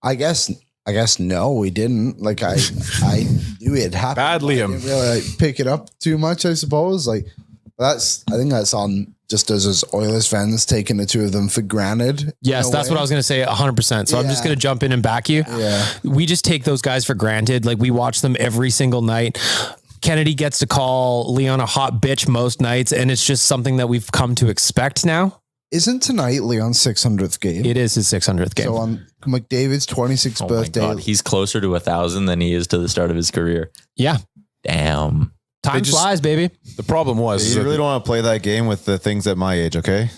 I guess no, we didn't. Like I knew it happened. Bad but I Liam. didn't really pick it up too much, I suppose. Like I think that's on just as Oilers fans taking the two of them for granted. Yes, that's what I was going to say 100%. So I'm just Yeah. going to jump in and back you. Yeah. We just take those guys for granted. Like we watch them every single night. Kennedy gets to call Leon a hot bitch most nights, and it's just something that we've come to expect now. Isn't tonight Leon's 600th game? It is his 600th game. So on McDavid's 26th Oh my birthday. God, he's closer to 1,000 than he is to the start of his career. Yeah. Damn. Time just- flies, baby. The problem was is You that really don't want to play that game with the things at my age, okay?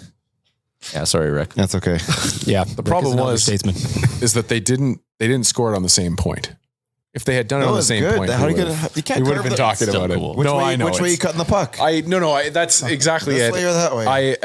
Yeah, sorry, Rick. That's okay. Yeah. the problem was statesman. is that they didn't score it on the same point. If they had done it No, on the it's same good. point, How we do you would've- get? You can't. we would have curve been the- talking Still about cool. it. Which No, way, I know. Which way you it's- cutting the puck? That's exactly This it. way or that way?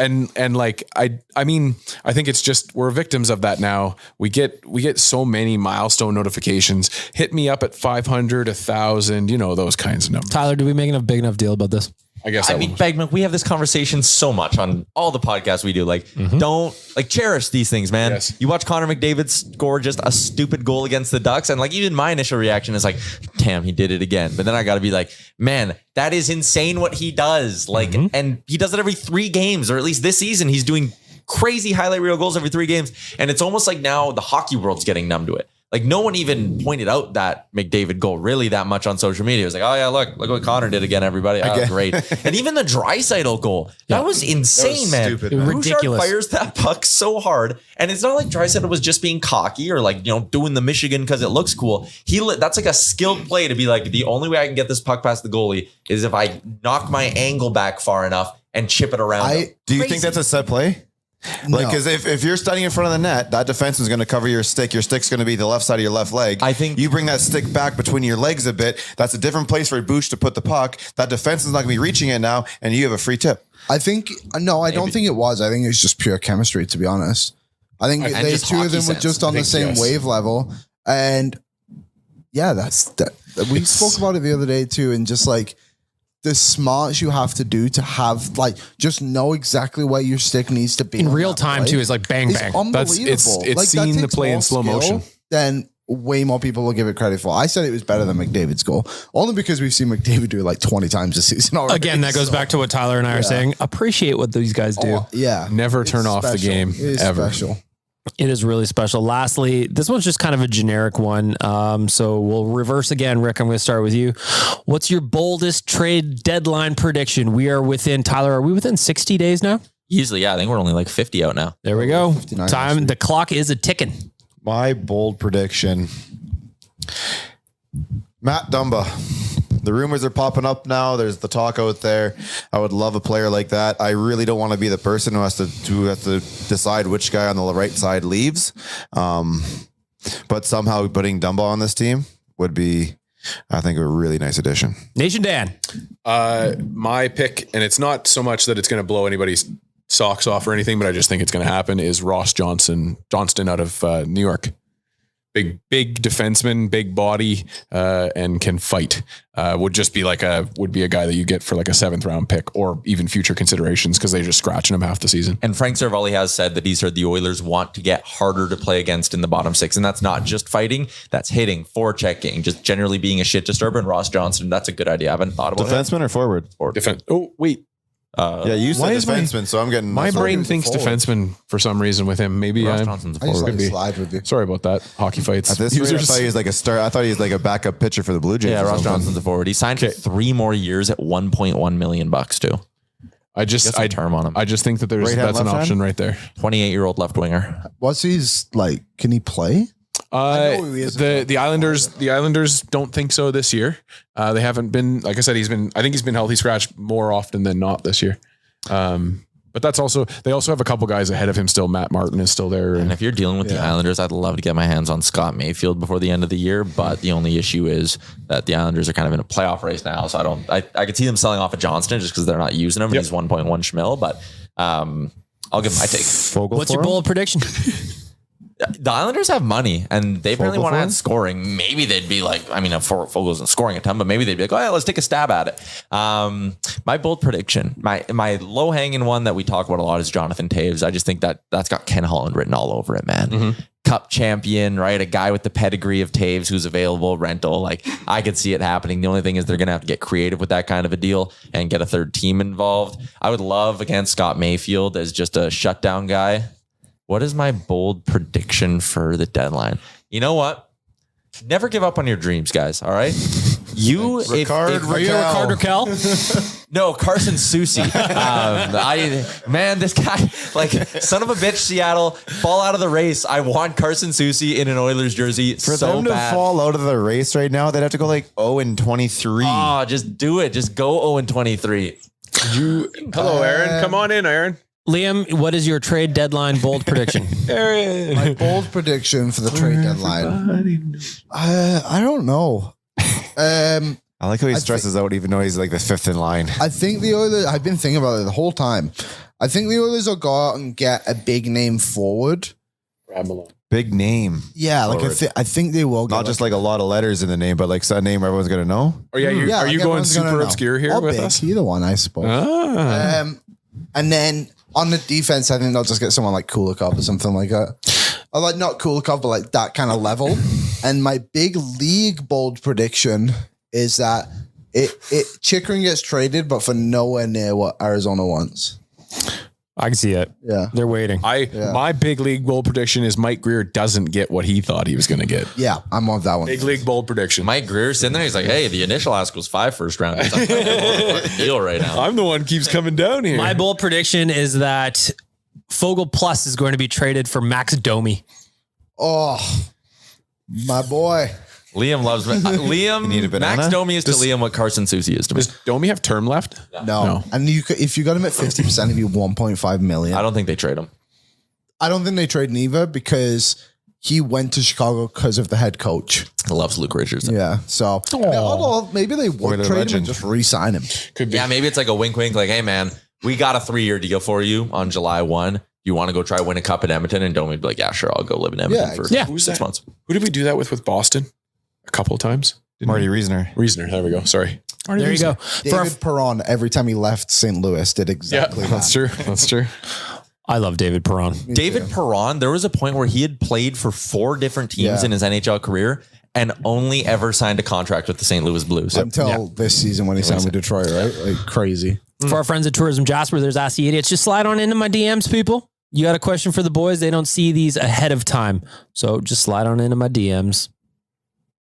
I mean, I think it's just we're victims of that now. We get so many milestone notifications. Hit me up at 500, 1,000, those kinds of numbers. Tyler, did we make a big enough deal about this? I guess I mean, Bagman, we have this conversation so much on all the podcasts we do. Like, don't cherish these things, man. Yes. You watch Connor McDavid score just a stupid goal against the Ducks, and like even my initial reaction is like, damn, he did it again. But then I got to be like, man, that is insane what he does. Like, and he does it every 3 games, or at least this season, he's doing crazy highlight reel goals every 3 games. And it's almost like now the hockey world's getting numb to it. Like no one even pointed out that McDavid goal really that much on social media. It was like, oh yeah, look what Connor did again, everybody. Oh, great. And even the Draisaitl goal, that was insane, man. stupid, man. Ridiculous. Bouchard fires that puck so hard, and it's not like Draisaitl was just being cocky or like doing the Michigan because it looks cool. That's like a skilled play to be like, the only way I can get this puck past the goalie is if I knock my angle back far enough and chip it around. him. Do you Crazy. think that's a set play? Like, because if you're standing in front of the net, that defenseman is going to cover your stick. Your stick's going to be the left side of your left leg. I think- you bring that stick back between your legs a bit. That's a different place for Bouch to put the puck. That defense is not going to be reaching it now, and you have a free tip. I think no, I don't think it was. I think it's just pure chemistry, to be honest. I think And they just two of hockey them were sense. just on the same wave level, and yeah, that. We spoke about it the other day too, and just like the smarts you have to do to have just know exactly where your stick needs to be In on real that time play too is like bang, is bang. unbelievable. It's that seeing the takes play in more slow skill motion. Than way more people will give it credit for. I said it was better than McDavid's goal, only because we've seen McDavid do it like 20 times this season already. Again, that goes So, back to what Tyler and I are saying. Appreciate what these guys do. yeah. Never turn It's off the special. game It is ever. special. It is really special. Lastly, this one's just kind of a generic one. So we'll reverse again. Rick, I'm going to start with you. What's your boldest trade deadline prediction? We are within, Tyler, are we within 60 days now? Easily, yeah. I think we're only like 50 out now. There we go. 59 Time. The clock is a ticking. My bold prediction. Matt Dumba. The rumors are popping up now. There's the talk out there. I would love a player like that. I really don't want to be the person who has to decide which guy on the right side leaves. But somehow putting Dumba on this team would be, I think, a really nice addition. Nation Dan. My pick, and it's not so much that it's going to blow anybody's socks off or anything, but I just think it's going to happen, is Ross Johnston out of New York. Big defenseman, big body, and can fight. Would be a guy that you get for like a 7th round pick or even future considerations because they're just scratching him half the season. And Frank Cervalli has said that he's heard the Oilers want to get harder to play against in the bottom 6. And that's not just fighting, that's hitting, forechecking, just generally being a shit disturber. And Ross Johnston, that's a good idea. I haven't thought about Defenseman or forward? Defense. Oh, wait. Yeah, you said defenseman, so I'm getting... My brain thinks defenseman for some reason with him. Maybe Ross Johnson's a I just forward. like to slide with you. Sorry about that. Hockey fights. At this rate, I thought he was like a star. I thought he was like a backup pitcher for the Blue Jays. Yeah, or Ross something. Johnson's a forward. He signed for 3 more years at $1.1 million too. I term on him. I just think that Right hand, that's an left hand? option right there. 28-year-old left winger. What's his like? Can he play? I know who he is. The Islanders don't think so this year. They haven't been, like I said, I think he's been healthy scratch more often than not this year. But that's also, they also have a couple guys ahead of him still. Matt Martin is still there. And if you're dealing with the Islanders, I'd love to get my hands on Scott Mayfield before the end of the year. But the only issue is that the Islanders are kind of in a playoff race now. So I could see them selling off of Johnston just because they're not using him. Yep. He's 1.1 schmil, but I'll give my take. What's your bold prediction? The Islanders have money and they apparently want to for add him? scoring. Maybe they'd be like, I mean, Fogel isn't scoring a ton, but maybe they'd be like, oh yeah, let's take a stab at it. My bold prediction, my low hanging one that we talk about a lot is Jonathan Taves. I just think that's got Ken Holland written all over it, man. Mm-hmm. Cup champion, right? A guy with the pedigree of Taves who's available, rental. Like I could see it happening. The only thing is they're going to have to get creative with that kind of a deal and get a third team involved. I would love against Scott Mayfield as just a shutdown guy. What is my bold prediction for the deadline? You know what? Never give up on your dreams, guys. All right. Are you Rickard Raquel? No, Carson Soucy. This guy, like, son of a bitch, Seattle, fall out of the race. I want Carson Soucy in an Oilers jersey For so them to bad. fall out of the race right now, they'd have to go like 0-23. Oh, just do it. Just go 0-23. Hello, Aaron. Come on in, Aaron. Liam, what is your trade deadline bold prediction? My bold prediction for the trade deadline. I don't know. I like how he stresses out even though he's like the 5th in line. I think the Oilers, I've been thinking about it the whole time. I think the Oilers will go out and get a big name forward. Big name. Yeah, like I think they will. Not just like a lot of letters in the name, but like some name everyone's going to know. Are you like going everyone's gonna super know. obscure here Or with big, us? Either one, I suppose. And then on the defense, I think they'll just get someone like Kulikov or something like that. Or like not Kulikov, but like that kind of level. And my big league bold prediction is that Chickering gets traded, but for nowhere near what Arizona wants. I can see it. Yeah. They're waiting. My big league bold prediction is Mike Greer doesn't get what he thought he was going to get. Yeah, I'm on that one. Big league bold prediction. Mike Greer's in there. He's like, hey, the initial ask was 5 first rounders. I'm like, deal right now. I'm the one who keeps coming down here. My bold prediction is that Fogel Plus is going to be traded for Max Domi. Oh, my boy. Liam loves me. need a banana? Max Domi is to Liam what Carson Soucy is to me. Does Domi have term left? No. And if you got him at 50%, it'd be 1.5 million. I don't think they trade him. I don't think they trade neither because he went to Chicago because of the head coach. He loves Luke Richardson. Yeah. So maybe they would Oiler trade him legend. and just re-sign him. Could be. Yeah, maybe it's like a wink, like, hey, man, we got a 3-year deal for you on July 1. You want to go try win a cup in Edmonton? And Domi be like, yeah, sure, I'll go live in Edmonton for Who's 6 that? months. Who did we do that with Boston? A couple of times. Marty Reasoner. Reasoner. There we go. Sorry. There you go. David Perron, every time he left St. Louis, did exactly that. That's true. That's true. I love David Perron. David Perron, there was a point where he had played for 4 different teams in his NHL career and only ever signed a contract with the St. Louis Blues. Until this season when he signed with Detroit, right? Like crazy. For our friends at Tourism Jasper, there's Ask the Idiots. Just slide on into my DMs, people. You got a question for the boys? They don't see these ahead of time. So just slide on into my DMs.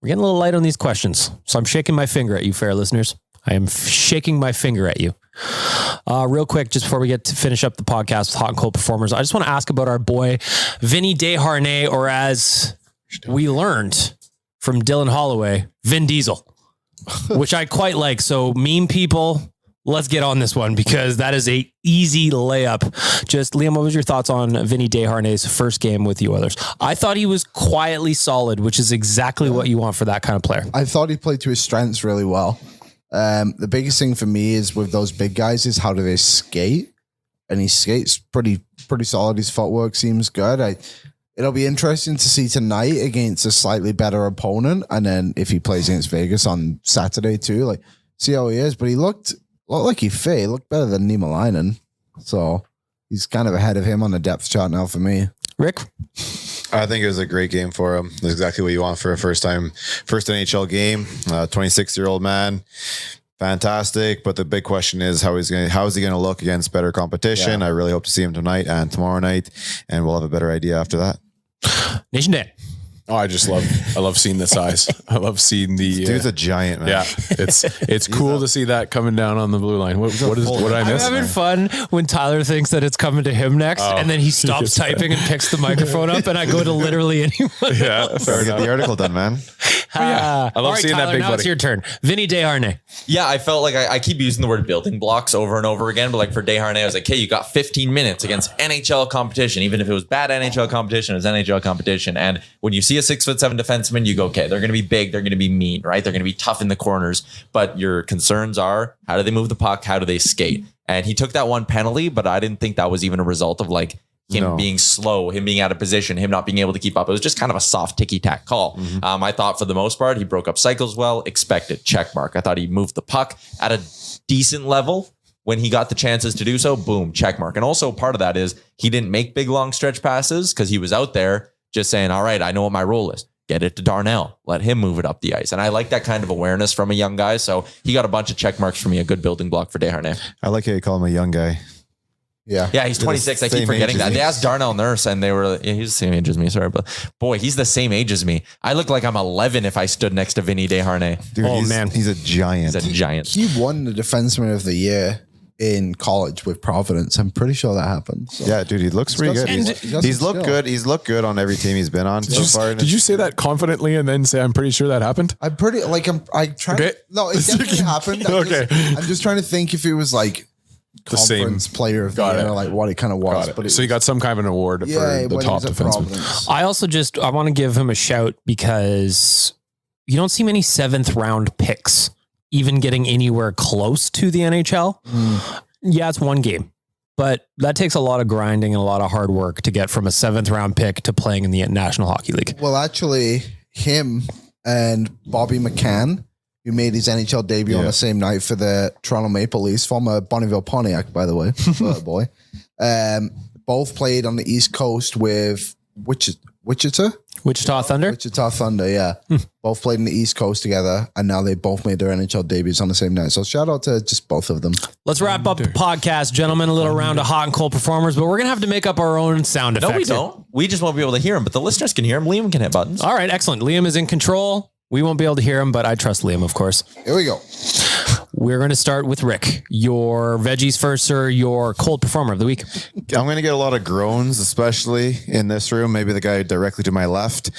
We're getting a little light on these questions. So I'm shaking my finger at you, fair listeners. I am shaking my finger at you. Real quick, just before we get to finish up the podcast with hot and cold performers, I just want to ask about our boy, Vinny Descharnais, or as we learned from Dylan Holloway, Vin Diesel, which I quite like. So meme people, let's get on this one because that is a easy layup. Just Liam, what was your thoughts on Vinny Descharnais' first game with the Oilers? I thought he was quietly solid, which is exactly what you want for that kind of player. I thought he played to his strengths really well. The biggest thing for me is with those big guys is how do they skate? And he skates pretty solid. His footwork seems good. It'll be interesting to see tonight against a slightly better opponent. And then if he plays against Vegas on Saturday too, like see how he is. But he looked like he fit. He looked better than Niemelainen. So he's kind of ahead of him on the depth chart now for me. Rick? I think it was a great game for him. It's exactly what you want for a first NHL game. 26-year-old man. Fantastic. But the big question is how is he going to look against better competition? Yeah. I really hope to see him tonight and tomorrow night, and we'll have a better idea after that. Nation Day. Oh, I love seeing the size. I love seeing the Dude's a giant, man. yeah. It's cool to see that coming down on the blue line. What did I I'm miss? having fun when Tyler thinks that it's coming to him next, and then he stops typing and picks the microphone up, and I go to literally anyone. Yeah, fair Get enough. the article done, man. I love seeing Tyler, that big now buddy. it's your turn. Vinny Descharnais. Yeah, I felt like I keep using the word building blocks over and over again, but like for Descharnais, I was like, hey, you got 15 minutes against NHL competition. Even if it was bad NHL competition, it was NHL competition. And when you see a 6'7" defenseman, you go, okay, they're going to be big, they're going to be mean, right? They're going to be tough in the corners. But your concerns are, how do they move the puck? How do they skate? And he took that one penalty, but I didn't think that was even a result of like him being slow, him being out of position, him not being able to keep up. It was just kind of a soft ticky-tack call. I thought for the most part, he broke up cycles well, expected, check mark. I thought he moved the puck at a decent level. When he got the chances to do so, boom, check mark. And also part of that is he didn't make big, long stretch passes because he was out there just saying, all right, I know what my role is. Get it to Darnell. Let him move it up the ice. And I like that kind of awareness from a young guy. So he got a bunch of check marks for me, a good building block for Descharnais. I like how you call him a young guy. Yeah. Yeah, he's 26. I keep Same forgetting age as that. me. They asked Darnell Nurse and they were, yeah, he's the same age as me. Sorry, but boy, he's the same age as me. I look like I'm 11 if I stood next to Vinny Descharnais. Dude, Oh, man. he's a giant. He's a giant. He won the defenseman of the year in college with Providence. I'm pretty sure that happened. So. Yeah, dude, he looks pretty good. He's looked good. He's looked good on every team he's been on so far. Did you say that confidently and then say, I'm pretty sure that happened? I'm pretty like I try. Okay. No, it definitely happened. I'm just trying to think if it was like The same. conference player of the Got year, it. like what it kind of was. Got it. But it So you got some kind of an award yeah, for the when top he was at defenseman. Providence. I also I want to give him a shout because you don't see many 7th round picks even getting anywhere close to the NHL. Yeah, it's one game, but that takes a lot of grinding and a lot of hard work to get from a 7th round pick to playing in the National Hockey League. Well, actually, him and Bobby McCann, who made his NHL debut on the same night for the Toronto Maple Leafs, former Bonneville Pontiac, by the way, boy, both played on the East Coast with Wichita Thunder. Wichita Thunder, yeah. Both played in the East Coast together, and now they both made their NHL debuts on the same night. So shout out to just both of them. Let's wrap up the podcast, gentlemen. A little round of hot and cold performers, but we're going to have to make up our own sound effects. No, we don't. We just won't be able to hear him, but the listeners can hear him. Liam can hit buttons. All right, excellent. Liam is in control. We won't be able to hear him, but I trust Liam, of course. Here we go. We're going to start with Rick. Your veggies first, or your cold performer of the week? I'm going to get a lot of groans, especially in this room. Maybe the guy directly to my left.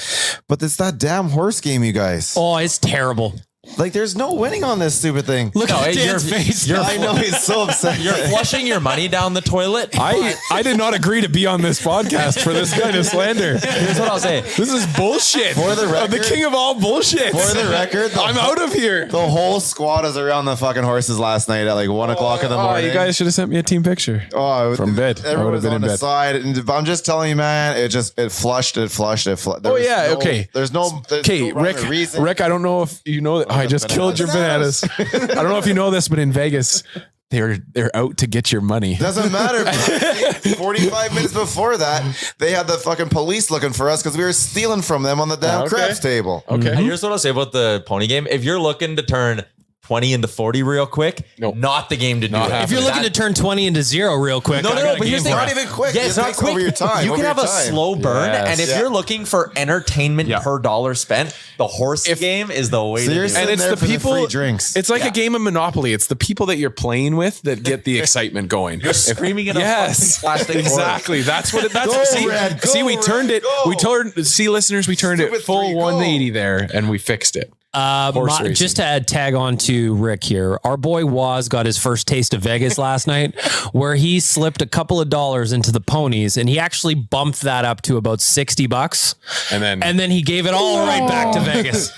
But it's that damn horse game, you guys. Oh, it's terrible. Like, there's no winning on this stupid thing. Look at hey, Dan's face. I know he's so upset. You're flushing your money down the toilet. I did not agree to be on this podcast for this kind of slander. Here's what I'll say. This is bullshit. For the record- the king of all bullshit. For the record, I'm out of here. The whole squad was around the fucking horses last night at like 1 o'clock in the Oh, morning. you guys should have sent me a team picture. From bed. I Everyone would have was been on in the bed. side. And I'm just telling you, man, it flushed. There Oh was yeah, no- okay. There's no Okay, rhyme or reason. Rick, I don't know if you know that I just killed your bananas. I don't know if you know this, but in Vegas, they're out to get your money. Doesn't matter. Bro. 45 minutes before that, they had the fucking police looking for us because we were stealing from them on the damn Okay. craps table. Okay. And here's what I'll say about the pony game. If you're looking to turn 20 into 40 real quick. Nope. Not the game to do Not it. If you're looking to turn 20 into 0 real quick, No, I got a but here's the game for thing. it. Not even quick. Yeah, It it's not takes quick. over your time. You can have a slow burn, Yes. and if you're looking for entertainment per dollar spent, the horse game is the way to do Seriously? it. And it's there the for the people. free drinks. It's like a game of Monopoly. It's the people that you're playing with that get the excitement going. You're screaming in a yes, fucking plastic exactly. That's what. That's Go, see. Red, go, see, we Red, turned it. go. We turned. See, listeners, we turned it Stupid full 3, go. 180 there, and we fixed it. Horse racing. Just to add tag on to Rick here, our boy Waz got his first taste of Vegas last night, where he slipped a couple of dollars into the ponies, and he actually bumped that up to about $60, and then he gave it all right back to Vegas.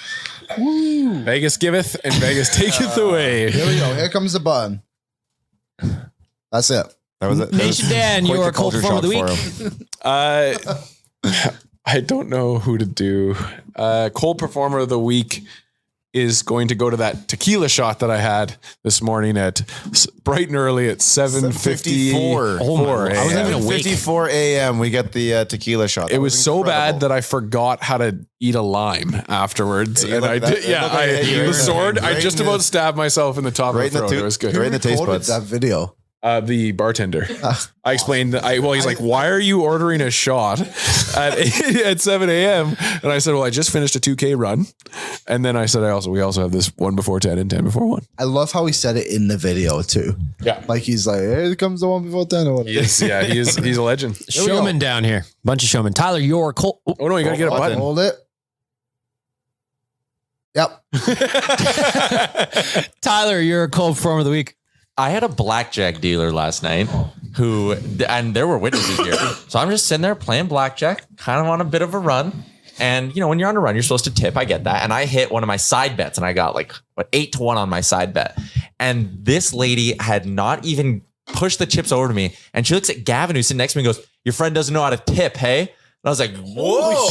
Vegas giveth and Vegas taketh away. Here we go. Here comes the button. That's it. That was it. Nation Dan, Quite you the are cold culture performer of the shock week. for him. I don't know who to do. Cold performer of the week is going to go to that tequila shot that I had this morning at bright and early at 7:54. Oh my Lord. I was even awake. 7:54 a.m. We get the tequila shot. It was so bad that I forgot how to eat a lime afterwards, Yeah, and I did. Yeah, you the were sword. I right just in the- about stabbed myself in the top right of in the the throat. tooth. It was good. Right in the taste Recorded buds. that video. The bartender. I explained that. He's like, "Why are you ordering a shot at 7 a.m.?" And I said, "Well, I just finished a 2K run," and then I said, we also have this 1 before 10 and 10 before 1." I love how he said it in the video too. Yeah, Like he's like, here comes the 1 before 10 or whatever. he's a legend. Showman down here. Bunch of showmen. Tyler, you're cold. Oh no, you gotta get a button. Hold it. Yep. Tyler, you're a cold performer of the week. I had a blackjack dealer last night who, and there were witnesses here. So I'm just sitting there playing blackjack, kind of on a bit of a run. And, when you're on a run, you're supposed to tip. I get that. And I hit one of my side bets and I got 8-1 on my side bet. And this lady had not even pushed the chips over to me. And she looks at Gavin, who's sitting next to me and goes, "Your friend doesn't know how to tip, hey?" And I was like, whoa.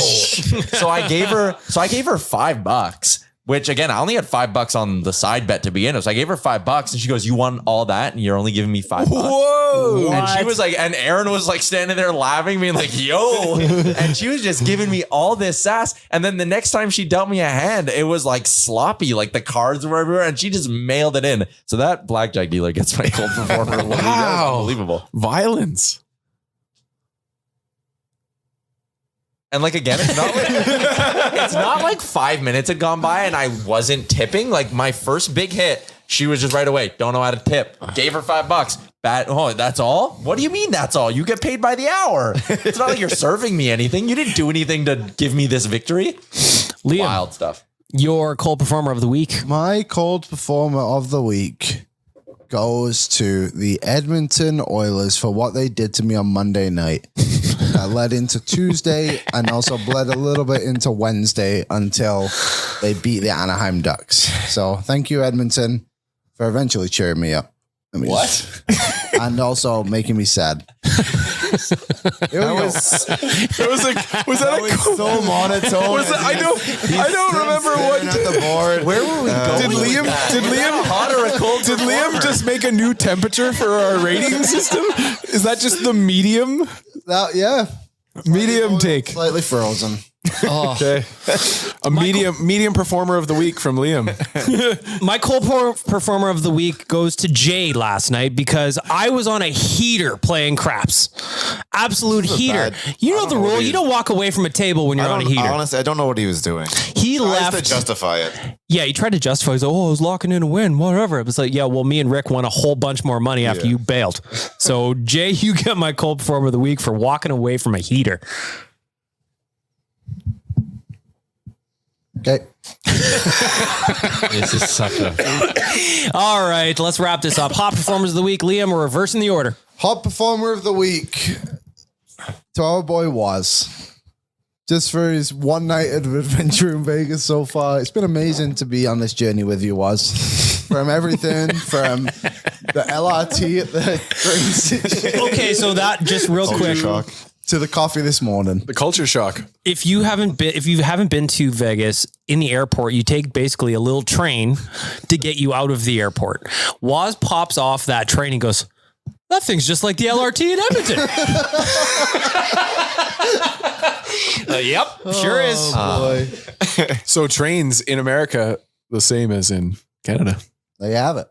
So I gave her $5. Which again, I only had $5 on the side bet to begin with. So I gave her $5 and she goes, "You won all that and you're only giving me $5." Whoa! And she was like, and Aaron was like standing there laughing, being like, "Yo." And she was just giving me all this sass. And then the next time she dealt me a hand, it was like sloppy, like the cards were everywhere, and she just mailed it in. So that blackjack dealer gets my cold performer. Wow. That was unbelievable. Violence. And again, it's not like 5 minutes had gone by and I wasn't tipping. Like my first big hit, she was just right away. Don't know how to tip. Gave her $5. Oh, that's all? What do you mean that's all? You get paid by the hour. It's not like you're serving me anything. You didn't do anything to give me this victory. Liam, Wild stuff. your cold performer of the week. My cold performer of the week goes to the Edmonton Oilers for what they did to me on Monday night. That led into Tuesday and also bled a little bit into Wednesday until they beat the Anaheim Ducks. So thank you, Edmonton, for eventually cheering me up. And also making me sad. Here we go. Was that so monotone. I don't remember what. At the board. Where were we going? Did Liam? Did Liam? Hot or a cold Did Liam performer? just make a new temperature for our rating system? Is that just the medium? Yeah. Medium take. Slightly frozen. Okay. A medium performer of the week from Liam. My cold performer of the week goes to Jay last night because I was on a heater playing craps. Absolute heater. You know the rule. You don't walk away from a table when you're on a heater. Honestly, I don't know what he was doing. He Tries left. to justify it. Yeah, he tried to justify. He's like, "Oh, I was locking in a win, whatever." It was like, yeah, well, me and Rick won a whole bunch more money after you bailed. So, Jay, you get my cold performer of the week for walking away from a heater. Okay. This is such a... All right, let's wrap this up. Hot performers of the week. Liam, we're reversing the order. Hot performer of the week to our boy Was. Just for his one night of adventure in Vegas so far. It's been amazing to be on this journey with you, Was. From everything, from the LRT at the train station Okay, so that just real quick. Shock. to the coffee this morning. The culture shock. If you haven't been to Vegas, in the airport, you take basically a little train to get you out of the airport. Waz pops off that train and goes, "That thing's just like the LRT in Edmonton." Yep, sure is. Boy. So trains in America the same as in Canada. There you have it.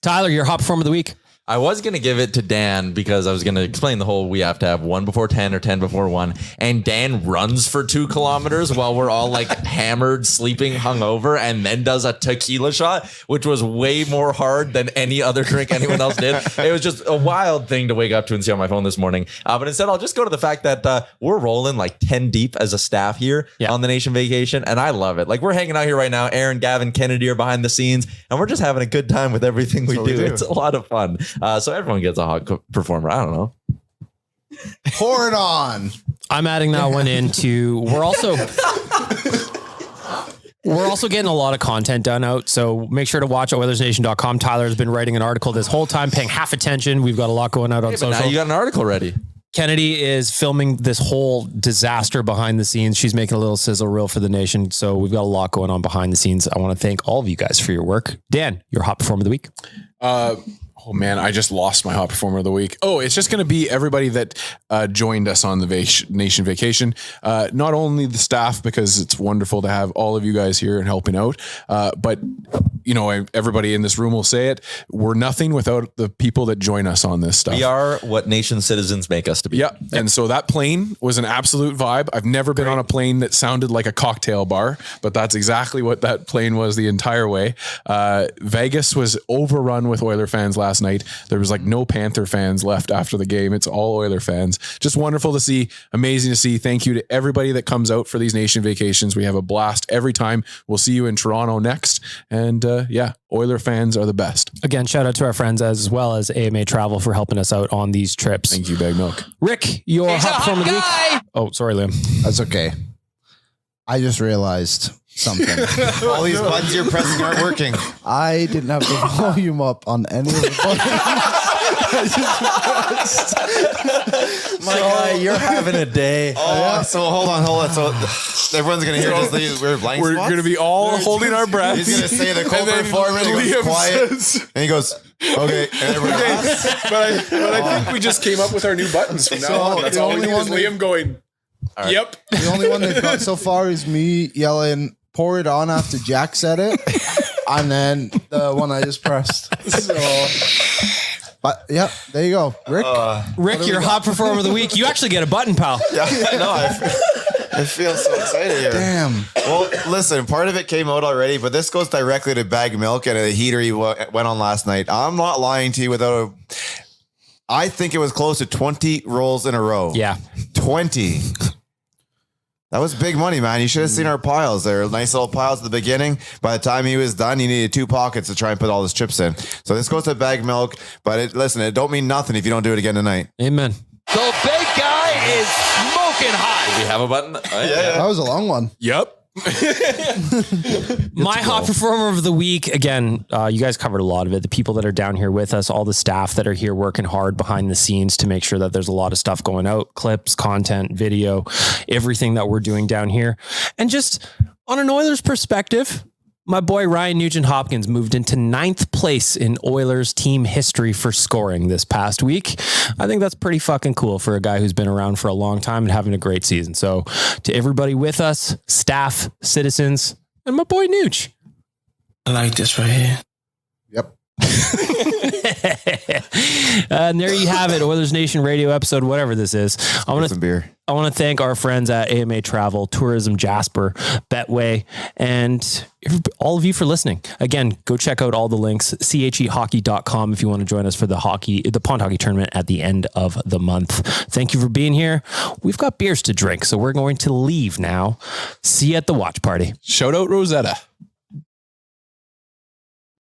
Tyler, your hot performer of the week. I was going to give it to Dan because I was going to explain the whole we have to have 1 before 10 or 10 before 1. And Dan runs for 2 kilometers while we're all like hammered, sleeping, hungover, and then does a tequila shot, which was way more hard than any other drink anyone else did. It was just a wild thing to wake up to and see on my phone this morning. But instead, I'll just go to the fact that we're rolling like 10 deep as a staff here on the nation vacation. And I love it. Like we're hanging out here right now. Aaron, Gavin, Kennedy are behind the scenes, and we're just having a good time with everything we do. It's a lot of fun. So everyone gets a hot performer. I don't know. Pour it on. I'm adding that one into. We're also getting a lot of content done out. So make sure to watch Oilersnation.com. Tyler has been writing an article this whole time, paying half attention. We've got a lot going out on social. Now you got an article ready. Kennedy is filming this whole disaster behind the scenes. She's making a little sizzle reel for the nation. So we've got a lot going on behind the scenes. I want to thank all of you guys for your work. Dan, your hot performer of the week. Oh man, I just lost my hot performer of the week. Oh, it's just going to be everybody that joined us on the nation vacation. Not only the staff, because it's wonderful to have all of you guys here and helping out, but you know, everybody in this room will say it. We're nothing without the people that join us on this stuff. We are what nation citizens make us to be. Yeah. And so that plane was an absolute vibe. I've never been on a plane that sounded like a cocktail bar, but that's exactly what that plane was the entire way. Vegas was overrun with Oiler fans last night. There was like no Panther fans left after the game. It's all Oiler fans. Just wonderful to see. Amazing to see. Thank you to everybody that comes out for these nation vacations. We have a blast every time. We'll see you in Toronto next. And yeah, Oiler fans are the best. Again, shout out to our friends as well as AMA Travel for helping us out on these trips. Thank you, Bag Milk. Rick, your hot performer of the week. Oh, sorry, Liam. That's okay. I just realized something. All these buttons you're pressing aren't working. I didn't have the volume up on any of the buttons. My guy, you're having a day. Oh, so hold on. So everyone's going to hear just these weird blank We're spots? going to be all holding our breath. He's going to say the Colbert form and he Liam goes quiet. says- And he goes, okay. And everyone laughs. But I think we just came up with our new buttons from now on. That's the all we only need is one Liam going, yep. The only one they've got so far is me yelling, pour it on after Jack said it. And then the one I just pressed. So, but yeah, there you go. Rick, your hot performer of the week. You actually get a button, pal. Yeah, no, I feel so excited here. Damn. Well, listen, part of it came out already, but this goes directly to Bag Milk and a heater he went on last night. I'm not lying to you I think it was close to 20 rolls in a row. Yeah. 20. That was big money, man. You should have seen our piles. They were nice little piles at the beginning. By the time he was done, he needed 2 pockets to try and put all his chips in. So this goes to Bag Milk, but listen, it don't mean nothing if you don't do it again tonight. Amen. The big guy is smoking hot. Do we have a button? Oh, yeah. That was a long one. Yep. My hot performer of the week, again, you guys covered a lot of it. The people that are down here with us, all the staff that are here working hard behind the scenes to make sure that there's a lot of stuff going out, clips, content, video, everything that we're doing down here. And just on an Oilers perspective, my boy Ryan Nugent-Hopkins moved into 9th place in Oilers team history for scoring this past week. I think that's pretty fucking cool for a guy who's been around for a long time and having a great season. So to everybody with us, staff, citizens, and my boy Nuge. I like this right here. Yep. And there you have it, Oilers Nation Radio episode, whatever this is. I want Some beer. to thank our friends at AMA Travel, Tourism Jasper, Betway, and all of you for listening. Again, go check out all the links, chehockey.com if you want to join us for the pond hockey tournament at the end of the month. Thank you for being here. We've got beers to drink, so we're going to leave now. See you at the watch party. Shout out Rosetta.